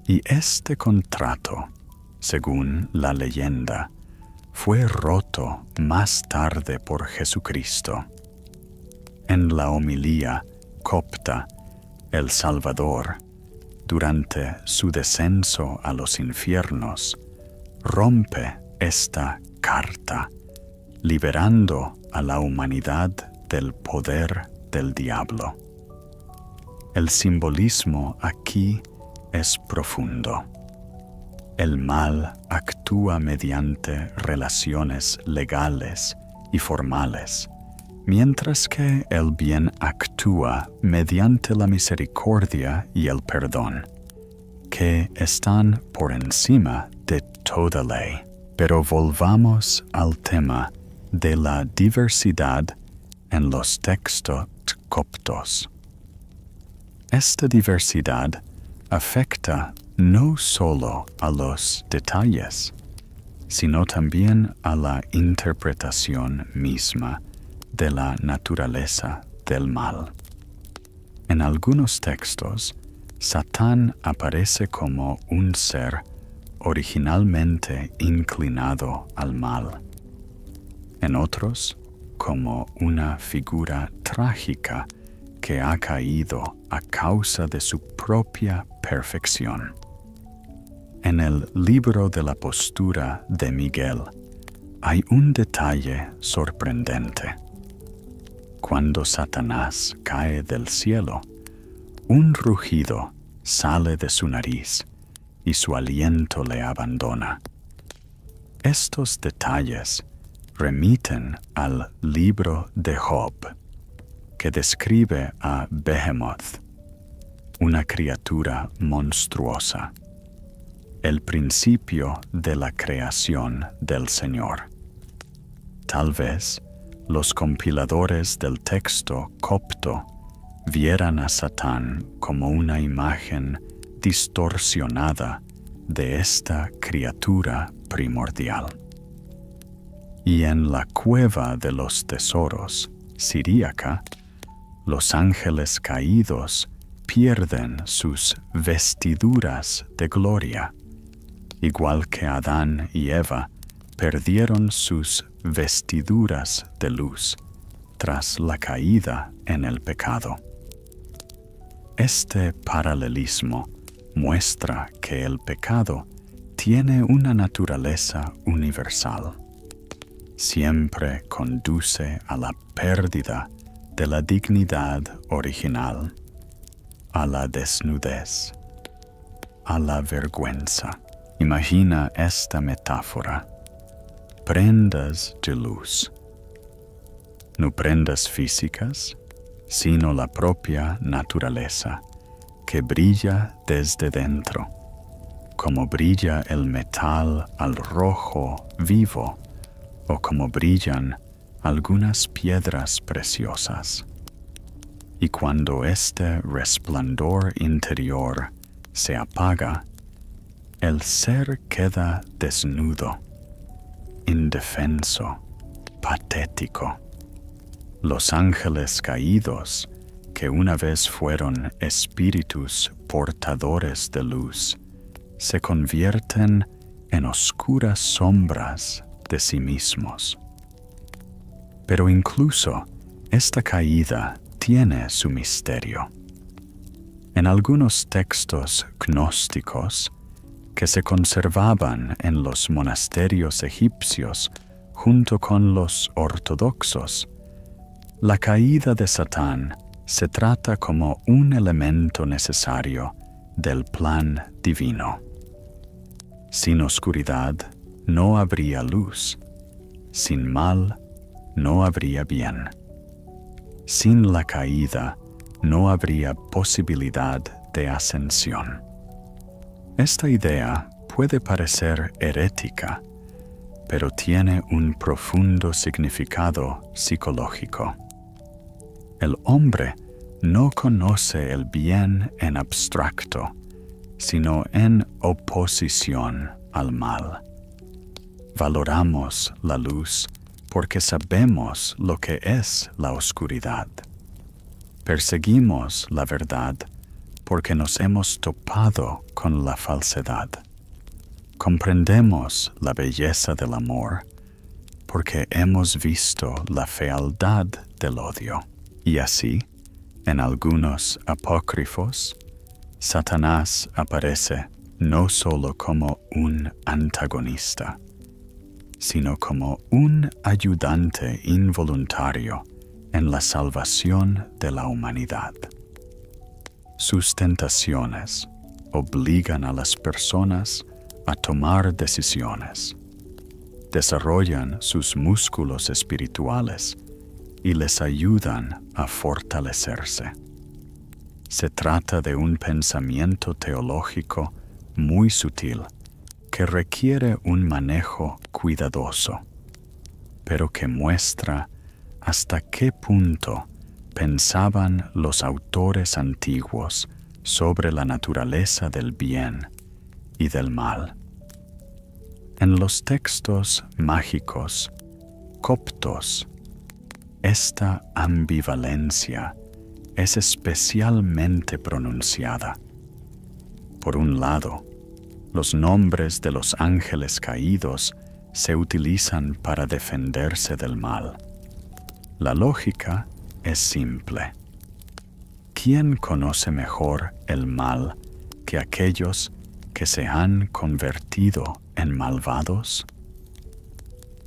Y este contrato, según la leyenda, fue roto más tarde por Jesucristo. En la homilía copta, el Salvador, durante su descenso a los infiernos, rompe esta carta, liberando a la humanidad del poder del diablo. El simbolismo aquí es profundo. El mal actúa mediante relaciones legales y formales, mientras que el bien actúa mediante la misericordia y el perdón, que están por encima de toda ley. Pero volvamos al tema de la diversidad en los textos coptos. Esta diversidad afecta no solo a los detalles, sino también a la interpretación misma de la naturaleza del mal. En algunos textos, Satán aparece como un ser originalmente inclinado al mal. En otros, como una figura trágica que ha caído a causa de su propia perfección. En el libro de la postura de Miguel hay un detalle sorprendente. Cuando Satanás cae del cielo, un rugido sale de su nariz y su aliento le abandona. Estos detalles remiten al libro de Job, que describe a Behemoth, una criatura monstruosa, el principio de la creación del Señor. Tal vez los compiladores del texto copto vieran a Satán como una imagen distorsionada de esta criatura primordial. Y en la cueva de los tesoros siríaca, los ángeles caídos pierden sus vestiduras de gloria, igual que Adán y Eva perdieron sus vestiduras de luz tras la caída en el pecado. Este paralelismo muestra que el pecado tiene una naturaleza universal. Siempre conduce a la pérdida de la dignidad original, a la desnudez, a la vergüenza. Imagina esta metáfora: prendas de luz. No prendas físicas, sino la propia naturaleza, que brilla desde dentro, como brilla el metal al rojo vivo o como brillan algunas piedras preciosas. Y cuando este resplandor interior se apaga, el ser queda desnudo, indefenso, patético. Los ángeles caídos, que una vez fueron espíritus portadores de luz, se convierten en oscuras sombras de sí mismos. Pero incluso esta caída tiene su misterio. En algunos textos gnósticos que se conservaban en los monasterios egipcios junto con los ortodoxos, la caída de Satán se trata como un elemento necesario del plan divino. Sin oscuridad no habría luz, sin mal no habría bien. Sin la caída no habría posibilidad de ascensión. Esta idea puede parecer herética, pero tiene un profundo significado psicológico. El hombre no conoce el bien en abstracto, sino en oposición al mal. Valoramos la luz porque sabemos lo que es la oscuridad. Perseguimos la verdad porque nos hemos topado con la falsedad. Comprendemos la belleza del amor porque hemos visto la fealdad del odio. Y así, en algunos apócrifos, Satanás aparece no solo como un antagonista, sino como un ayudante involuntario en la salvación de la humanidad. Sus tentaciones obligan a las personas a tomar decisiones, desarrollan sus músculos espirituales y les ayudan a fortalecerse. Se trata de un pensamiento teológico muy sutil que requiere un manejo cuidadoso, pero que muestra hasta qué punto pensaban los autores antiguos sobre la naturaleza del bien y del mal. En los textos mágicos coptos, esta ambivalencia es especialmente pronunciada. Por un lado, los nombres de los ángeles caídos se utilizan para defenderse del mal. La lógica es simple. ¿Quién conoce mejor el mal que aquellos que se han convertido en malvados?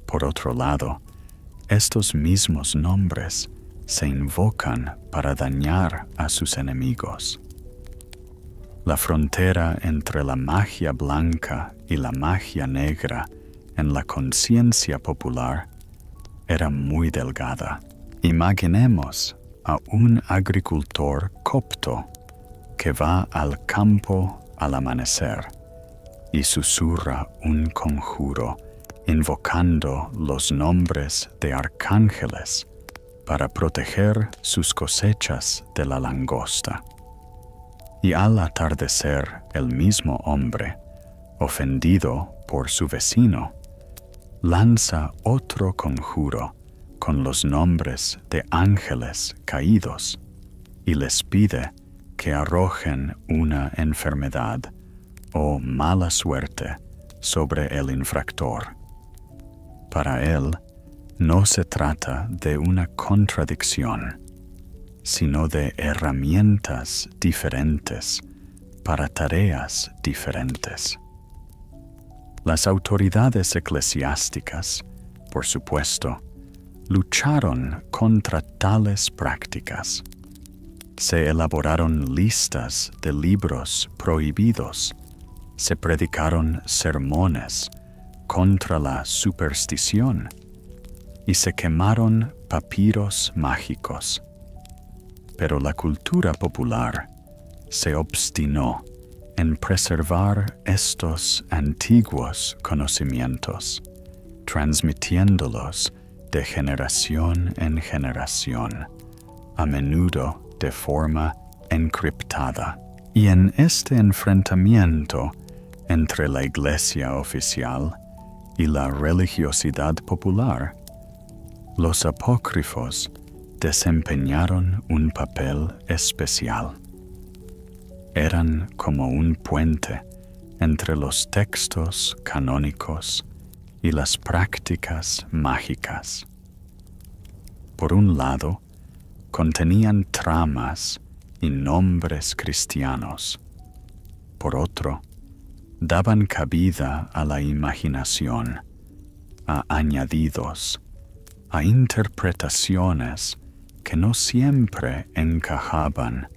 Por otro lado, estos mismos nombres se invocan para dañar a sus enemigos. La frontera entre la magia blanca y la magia negra en la conciencia popular era muy delgada. Imaginemos a un agricultor copto que va al campo al amanecer y susurra un conjuro invocando los nombres de arcángeles para proteger sus cosechas de la langosta. Y al atardecer el mismo hombre, ofendido por su vecino, lanza otro conjuro con los nombres de ángeles caídos y les pide que arrojen una enfermedad o mala suerte sobre el infractor. Para él, no se trata de una contradicción, sino de herramientas diferentes para tareas diferentes. Las autoridades eclesiásticas, por supuesto, lucharon contra tales prácticas. Se elaboraron listas de libros prohibidos, se predicaron sermones contra la superstición y se quemaron papiros mágicos. Pero la cultura popular se obstinó en preservar estos antiguos conocimientos, transmitiéndolos de generación en generación, a menudo de forma encriptada. Y en este enfrentamiento entre la Iglesia oficial y la religiosidad popular, los apócrifos desempeñaron un papel especial. Eran como un puente entre los textos canónicos y las prácticas mágicas. Por un lado, contenían tramas y nombres cristianos. Por otro, daban cabida a la imaginación, a añadidos, a interpretaciones que no siempre encajaban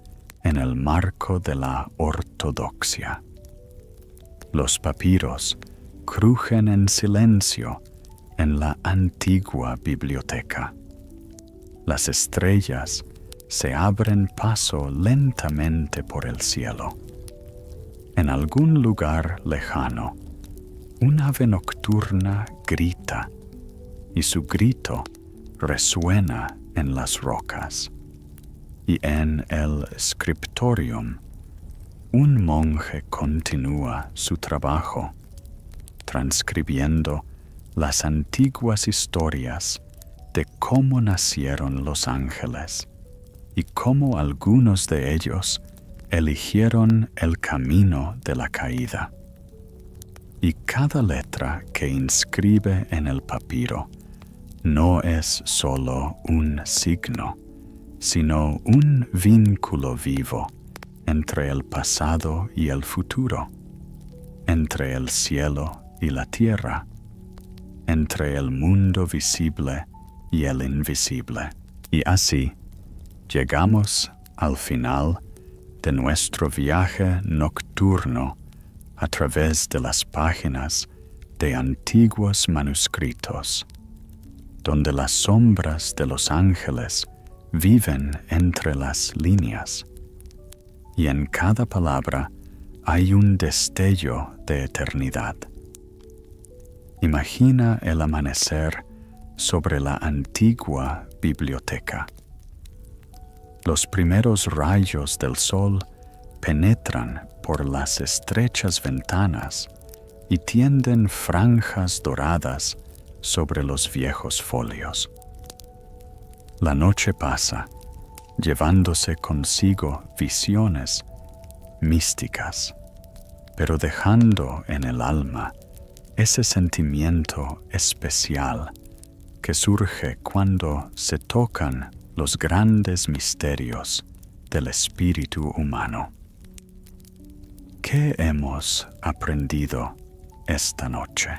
en el marco de la ortodoxia. Los papiros crujen en silencio en la antigua biblioteca. Las estrellas se abren paso lentamente por el cielo. En algún lugar lejano, un ave nocturna grita, y su grito resuena en las rocas. Y en el scriptorium, un monje continúa su trabajo, transcribiendo las antiguas historias de cómo nacieron los ángeles y cómo algunos de ellos eligieron el camino de la caída. Y cada letra que inscribe en el papiro no es solo un signo, sino un vínculo vivo entre el pasado y el futuro, entre el cielo y la tierra, entre el mundo visible y el invisible. Y así llegamos al final de nuestro viaje nocturno a través de las páginas de antiguos manuscritos, donde las sombras de los ángeles viven entre las líneas, y en cada palabra hay un destello de eternidad. Imagina el amanecer sobre la antigua biblioteca. Los primeros rayos del sol penetran por las estrechas ventanas y tienden franjas doradas sobre los viejos folios. La noche pasa, llevándose consigo visiones místicas, pero dejando en el alma ese sentimiento especial que surge cuando se tocan los grandes misterios del espíritu humano. ¿Qué hemos aprendido esta noche?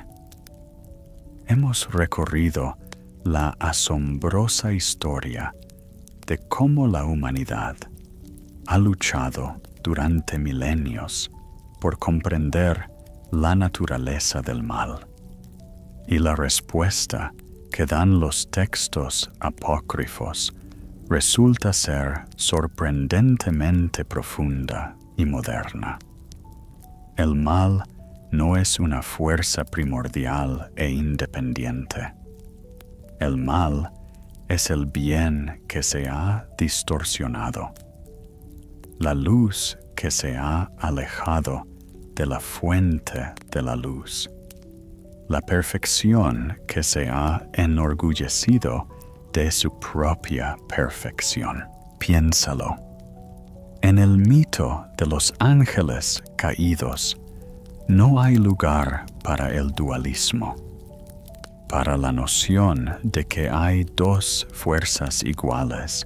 Hemos recorrido la asombrosa historia de cómo la humanidad ha luchado durante milenios por comprender la naturaleza del mal, y la respuesta que dan los textos apócrifos resulta ser sorprendentemente profunda y moderna. El mal no es una fuerza primordial e independiente. El mal es el bien que se ha distorsionado, la luz que se ha alejado de la fuente de la luz, la perfección que se ha enorgullecido de su propia perfección. Piénsalo. En el mito de los ángeles caídos no hay lugar para el dualismo, para la noción de que hay dos fuerzas iguales,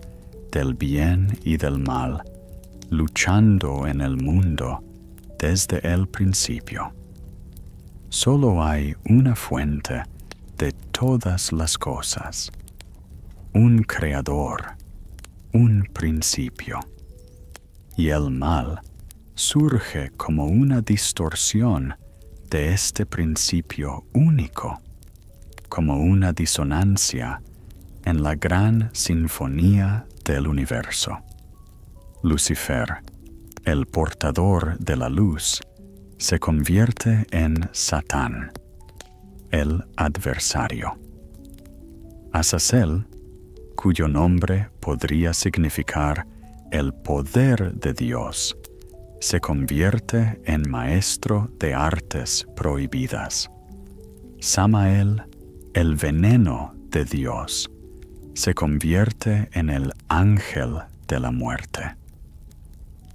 del bien y del mal, luchando en el mundo desde el principio. Solo hay una fuente de todas las cosas, un creador, un principio, y el mal surge como una distorsión de este principio único, como una disonancia en la gran sinfonía del universo. Lucifer, el portador de la luz, se convierte en Satán, el adversario. Azazel, cuyo nombre podría significar el poder de Dios, se convierte en maestro de artes prohibidas. Samael, el veneno de Dios, se convierte en el ángel de la muerte.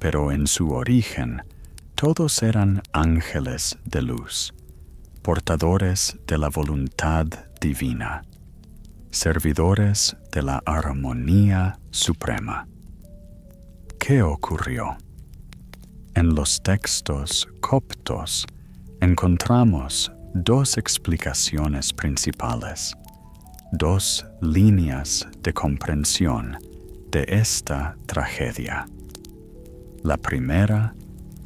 Pero en su origen, todos eran ángeles de luz, portadores de la voluntad divina, servidores de la armonía suprema. ¿Qué ocurrió? En los textos coptos encontramos dos explicaciones principales, dos líneas de comprensión de esta tragedia. La primera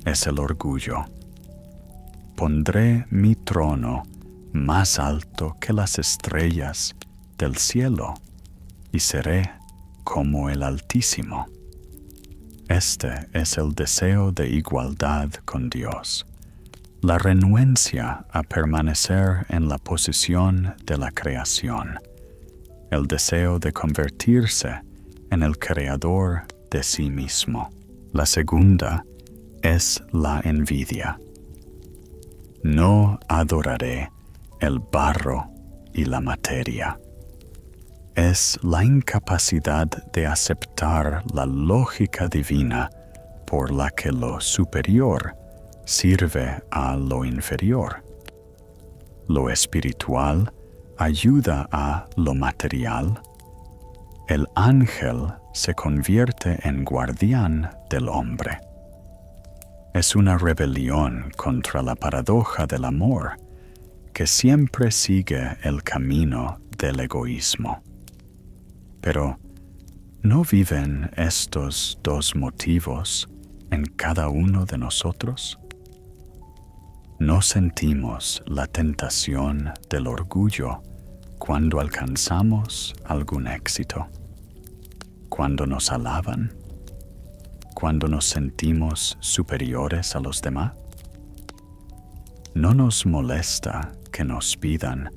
es el orgullo. Pondré mi trono más alto que las estrellas del cielo y seré como el Altísimo. Este es el deseo de igualdad con Dios, la renuencia a permanecer en la posición de la creación, el deseo de convertirse en el creador de sí mismo. La segunda es la envidia. No adoraré el barro y la materia. Es la incapacidad de aceptar la lógica divina por la que lo superior sirve a lo inferior. Lo espiritual ayuda a lo material. El ángel se convierte en guardián del hombre. Es una rebelión contra la paradoja del amor que siempre sigue el camino del egoísmo. Pero, ¿no viven estos dos motivos en cada uno de nosotros? ¿No sentimos la tentación del orgullo cuando alcanzamos algún éxito? ¿Cuando nos alaban? ¿Cuando nos sentimos superiores a los demás? ¿No nos molesta que nos pidan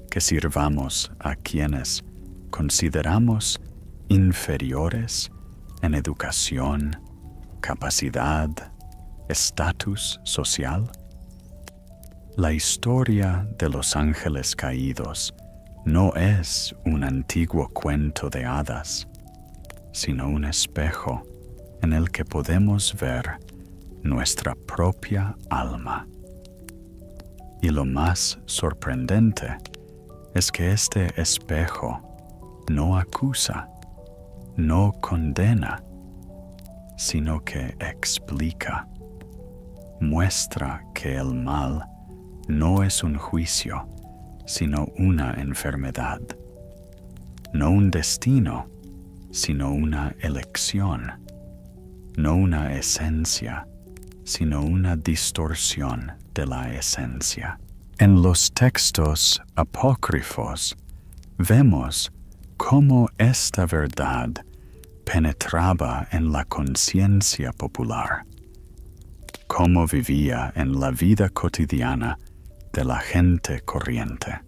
que sirvamos a quienes consideramos inferiores en educación, capacidad, estatus social? La historia de los ángeles caídos no es un antiguo cuento de hadas, sino un espejo en el que podemos ver nuestra propia alma. Y lo más sorprendente es que este espejo no acusa, no condena, sino que explica, muestra que el mal no es un juicio, sino una enfermedad, no un destino, sino una elección, no una esencia, sino una distorsión de la esencia. En los textos apócrifos vemos cómo esta verdad penetraba en la conciencia popular, cómo vivía en la vida cotidiana de la gente corriente.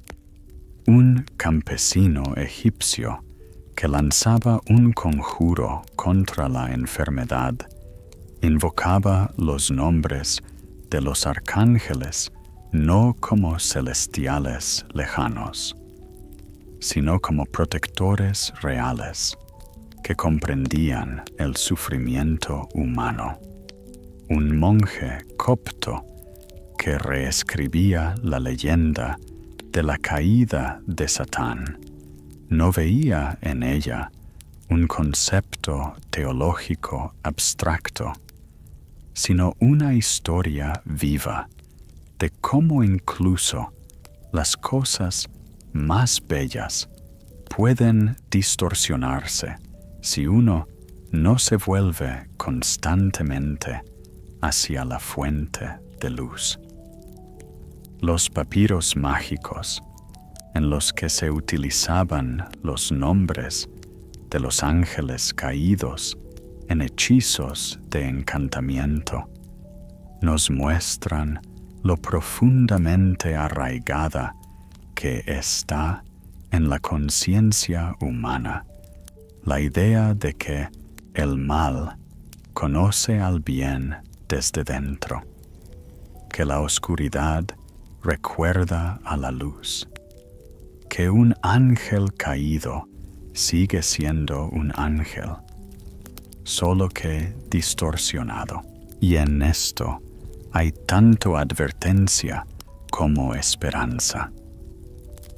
Un campesino egipcio que lanzaba un conjuro contra la enfermedad invocaba los nombres de los arcángeles no como celestiales lejanos, sino como protectores reales que comprendían el sufrimiento humano. Un monje copto que reescribía la leyenda de la caída de Satán no veía en ella un concepto teológico abstracto, sino una historia viva de cómo incluso las cosas más bellas pueden distorsionarse si uno no se vuelve constantemente hacia la fuente de luz. Los papiros mágicos en los que se utilizaban los nombres de los ángeles caídos en hechizos de encantamiento. Nos muestran lo profundamente arraigada que está en la conciencia humana la idea de que el mal conoce al bien desde dentro, que la oscuridad recuerda a la luz, que un ángel caído sigue siendo un ángel, solo que distorsionado. Y en esto hay tanto advertencia como esperanza.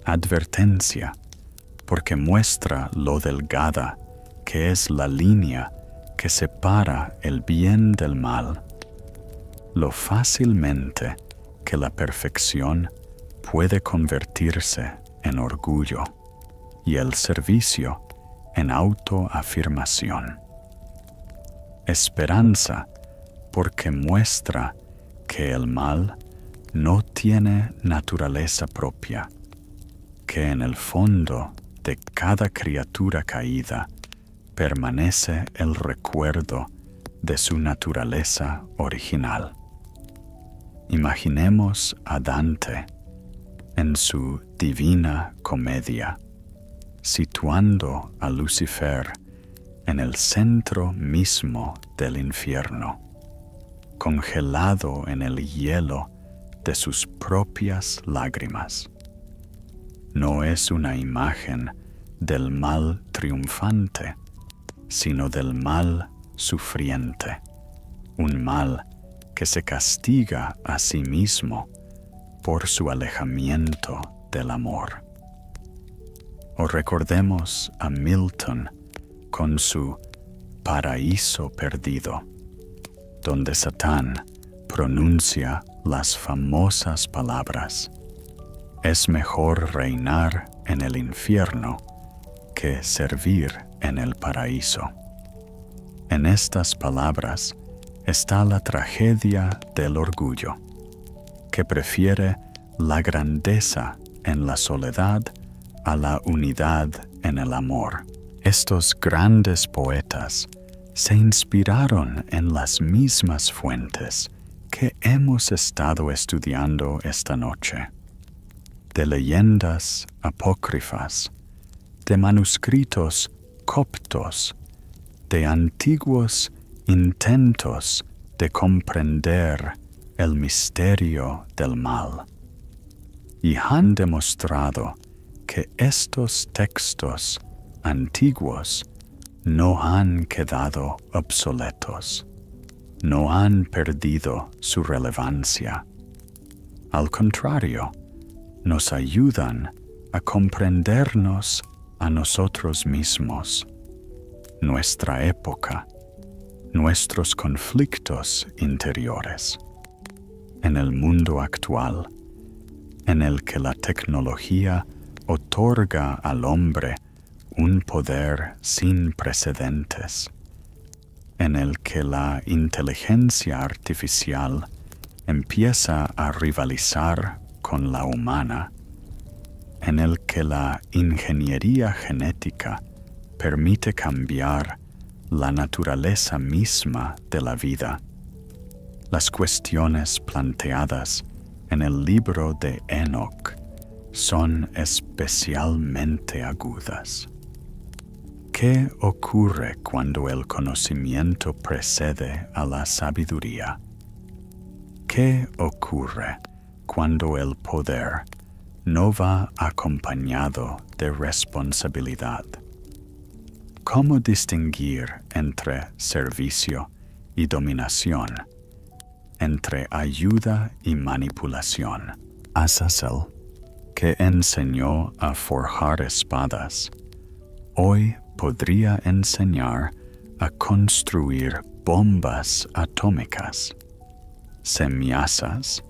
Advertencia, porque muestra lo delgada que es la línea que separa el bien del mal, lo fácilmente que la perfección puede convertirse en orgullo y el servicio en autoafirmación. Esperanza, porque muestra que el mal no tiene naturaleza propia, que en el fondo de cada criatura caída permanece el recuerdo de su naturaleza original. Imaginemos a Dante en su Divina Comedia, situando a Lucifer en el centro mismo del infierno, congelado en el hielo de sus propias lágrimas. No es una imagen del mal triunfante, sino del mal sufriente, un mal que se castiga a sí mismo por su alejamiento del amor. O recordemos a Milton con su Paraíso Perdido, donde Satán pronuncia las famosas palabras: es mejor reinar en el infierno que servir en el paraíso. En estas palabras está la tragedia del orgullo, que prefiere la grandeza en la soledad a la unidad en el amor. Estos grandes poetas se inspiraron en las mismas fuentes que hemos estado estudiando esta noche, de leyendas apócrifas, de manuscritos coptos, de antiguos intentos de comprender el misterio del mal, y han demostrado que estos textos antiguos no han quedado obsoletos, no han perdido su relevancia. Al contrario, nos ayudan a comprendernos a nosotros mismos, nuestra época, nuestros conflictos interiores. En el mundo actual, en el que la tecnología otorga al hombre un poder sin precedentes, en el que la inteligencia artificial empieza a rivalizar con la humana, en el que la ingeniería genética permite cambiar la naturaleza misma de la vida. Las cuestiones planteadas en el libro de Enoch son especialmente agudas. ¿Qué ocurre cuando el conocimiento precede a la sabiduría? ¿Qué ocurre cuando el poder no va acompañado de responsabilidad? ¿Cómo distinguir entre servicio y dominación, entre ayuda y manipulación? Azazel, que enseñó a forjar espadas, hoy podría enseñar a construir bombas atómicas. Semiasas,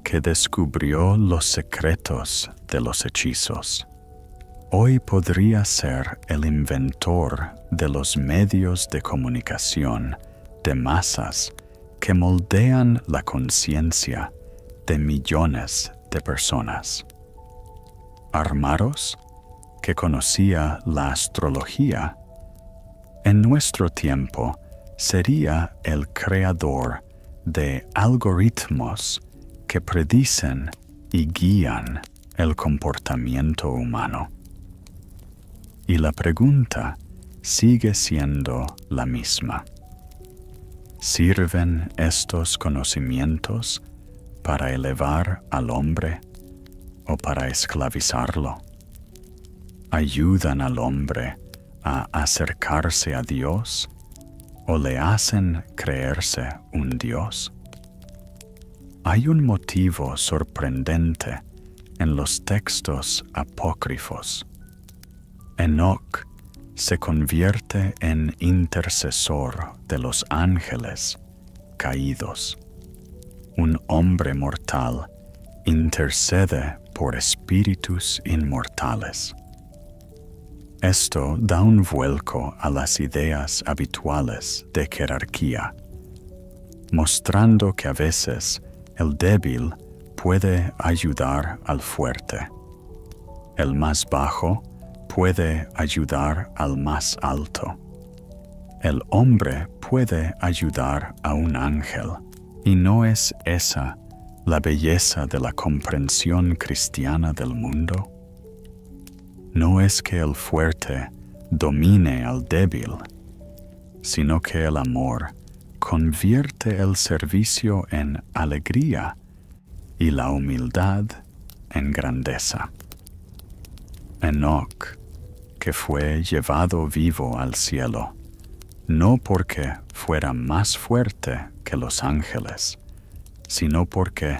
que descubrió los secretos de los hechizos, hoy podría ser el inventor de los medios de comunicación de masas que moldean la conciencia de millones de personas. Armaros, que conocía la astrología, en nuestro tiempo sería el creador de algoritmos que predicen y guían el comportamiento humano. Y la pregunta sigue siendo la misma. ¿Sirven estos conocimientos para elevar al hombre o para esclavizarlo? ¿Ayudan al hombre a acercarse a Dios o le hacen creerse un Dios? Hay un motivo sorprendente en los textos apócrifos. Enoc se convierte en intercesor de los ángeles caídos. Un hombre mortal intercede por espíritus inmortales. Esto da un vuelco a las ideas habituales de jerarquía, mostrando que a veces el débil puede ayudar al fuerte. El más bajo puede ayudar al más alto. El hombre puede ayudar a un ángel, y no es esa la belleza de la comprensión cristiana del mundo. No es que el fuerte domine al débil, sino que el amor convierte el servicio en alegría y la humildad en grandeza. Enoc, que fue llevado vivo al cielo, no porque fuera más fuerte que los ángeles, sino porque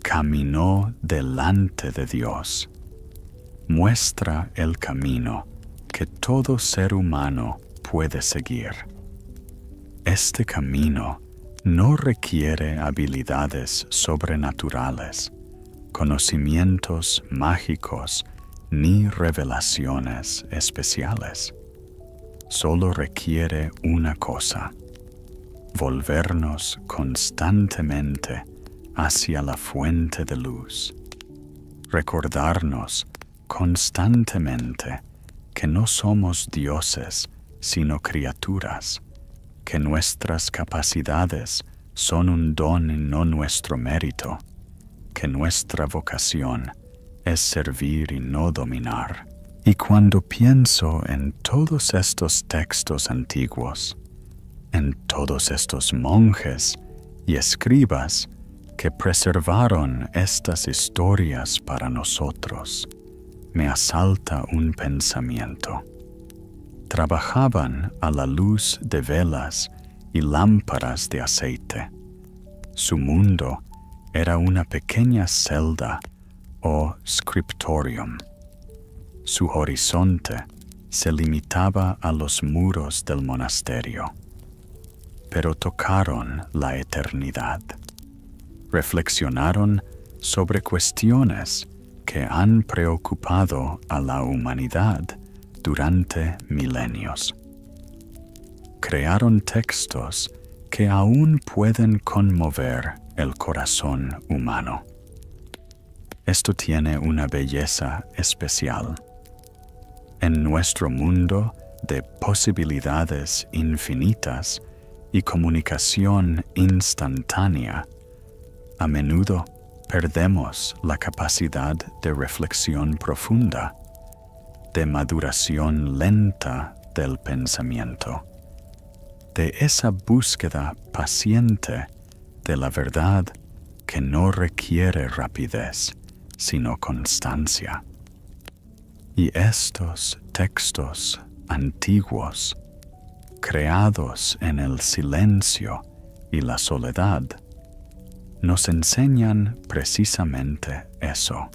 caminó delante de Dios, muestra el camino que todo ser humano puede seguir. Este camino no requiere habilidades sobrenaturales, conocimientos mágicos ni revelaciones especiales. Solo requiere una cosa: volvernos constantemente hacia la fuente de luz, recordarnos constantemente que no somos dioses sino criaturas, que nuestras capacidades son un don y no nuestro mérito, que nuestra vocación es servir y no dominar. Y cuando pienso en todos estos textos antiguos, en todos estos monjes y escribas que preservaron estas historias para nosotros, me asalta un pensamiento. Trabajaban a la luz de velas y lámparas de aceite. Su mundo era una pequeña celda o scriptorium. Su horizonte se limitaba a los muros del monasterio, pero tocaron la eternidad. Reflexionaron sobre cuestiones que han preocupado a la humanidad durante milenios. Crearon textos que aún pueden conmover el corazón humano. Esto tiene una belleza especial. En nuestro mundo de posibilidades infinitas y comunicación instantánea, a menudo perdemos la capacidad de reflexión profunda, de maduración lenta del pensamiento, de esa búsqueda paciente de la verdad que no requiere rapidez, sino constancia. Y estos textos antiguos, creados en el silencio y la soledad, nos enseñan precisamente eso.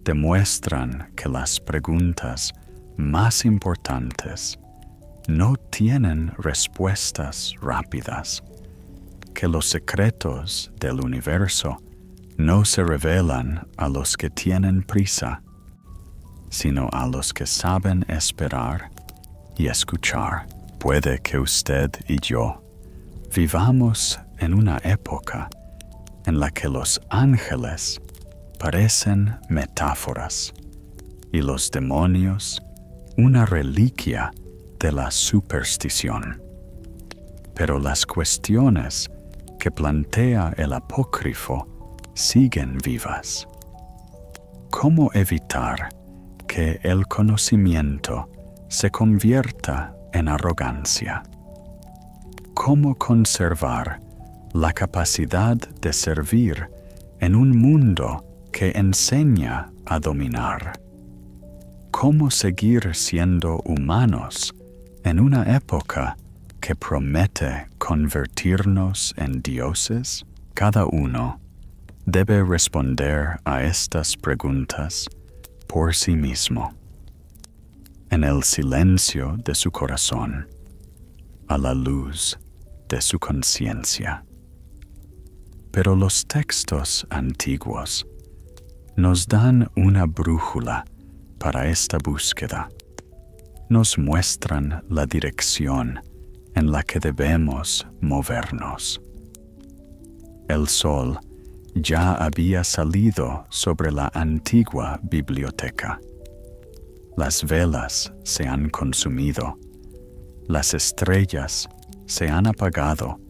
Demuestran que las preguntas más importantes no tienen respuestas rápidas, que los secretos del universo no se revelan a los que tienen prisa, sino a los que saben esperar y escuchar. Puede que usted y yo vivamos en una época en la que los ángeles parecen metáforas y los demonios una reliquia de la superstición. pero las cuestiones que plantea el apócrifo siguen vivas. ¿Cómo evitar que el conocimiento se convierta en arrogancia? ¿Cómo conservar la capacidad de servir en un mundo que enseña a dominar? ¿Cómo seguir siendo humanos en una época que promete convertirnos en dioses? Cada uno debe responder a estas preguntas por sí mismo, en el silencio de su corazón, a la luz de su conciencia. Pero los textos antiguos nos dan una brújula para esta búsqueda. Nos muestran la dirección en la que debemos movernos. El sol ya había salido sobre la antigua biblioteca. Las velas se han consumido, las estrellas se han apagado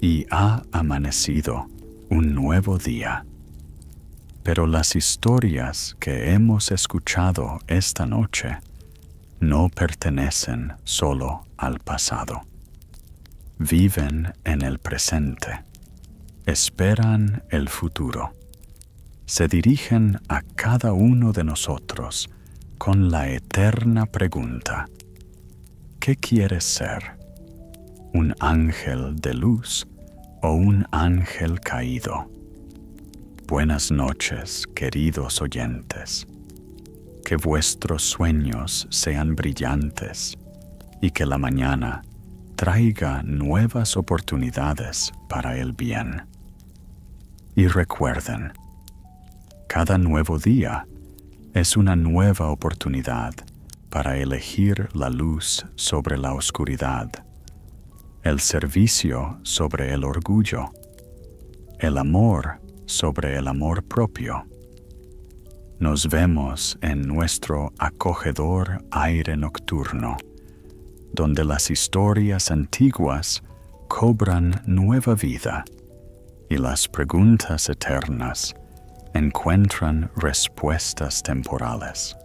y ha amanecido un nuevo día. Pero las historias que hemos escuchado esta noche no pertenecen solo al pasado. Viven en el presente, esperan el futuro, se dirigen a cada uno de nosotros con la eterna pregunta: ¿qué quieres ser? ¿Un ángel de luz o un ángel caído? Buenas noches, queridos oyentes. Que vuestros sueños sean brillantes y que la mañana traiga nuevas oportunidades para el bien. Y recuerden, cada nuevo día es una nueva oportunidad para elegir la luz sobre la oscuridad, el servicio sobre el orgullo, el amor sobre el amor propio. Nos vemos en nuestro acogedor aire nocturno, donde las historias antiguas cobran nueva vida y las preguntas eternas encuentran respuestas temporales.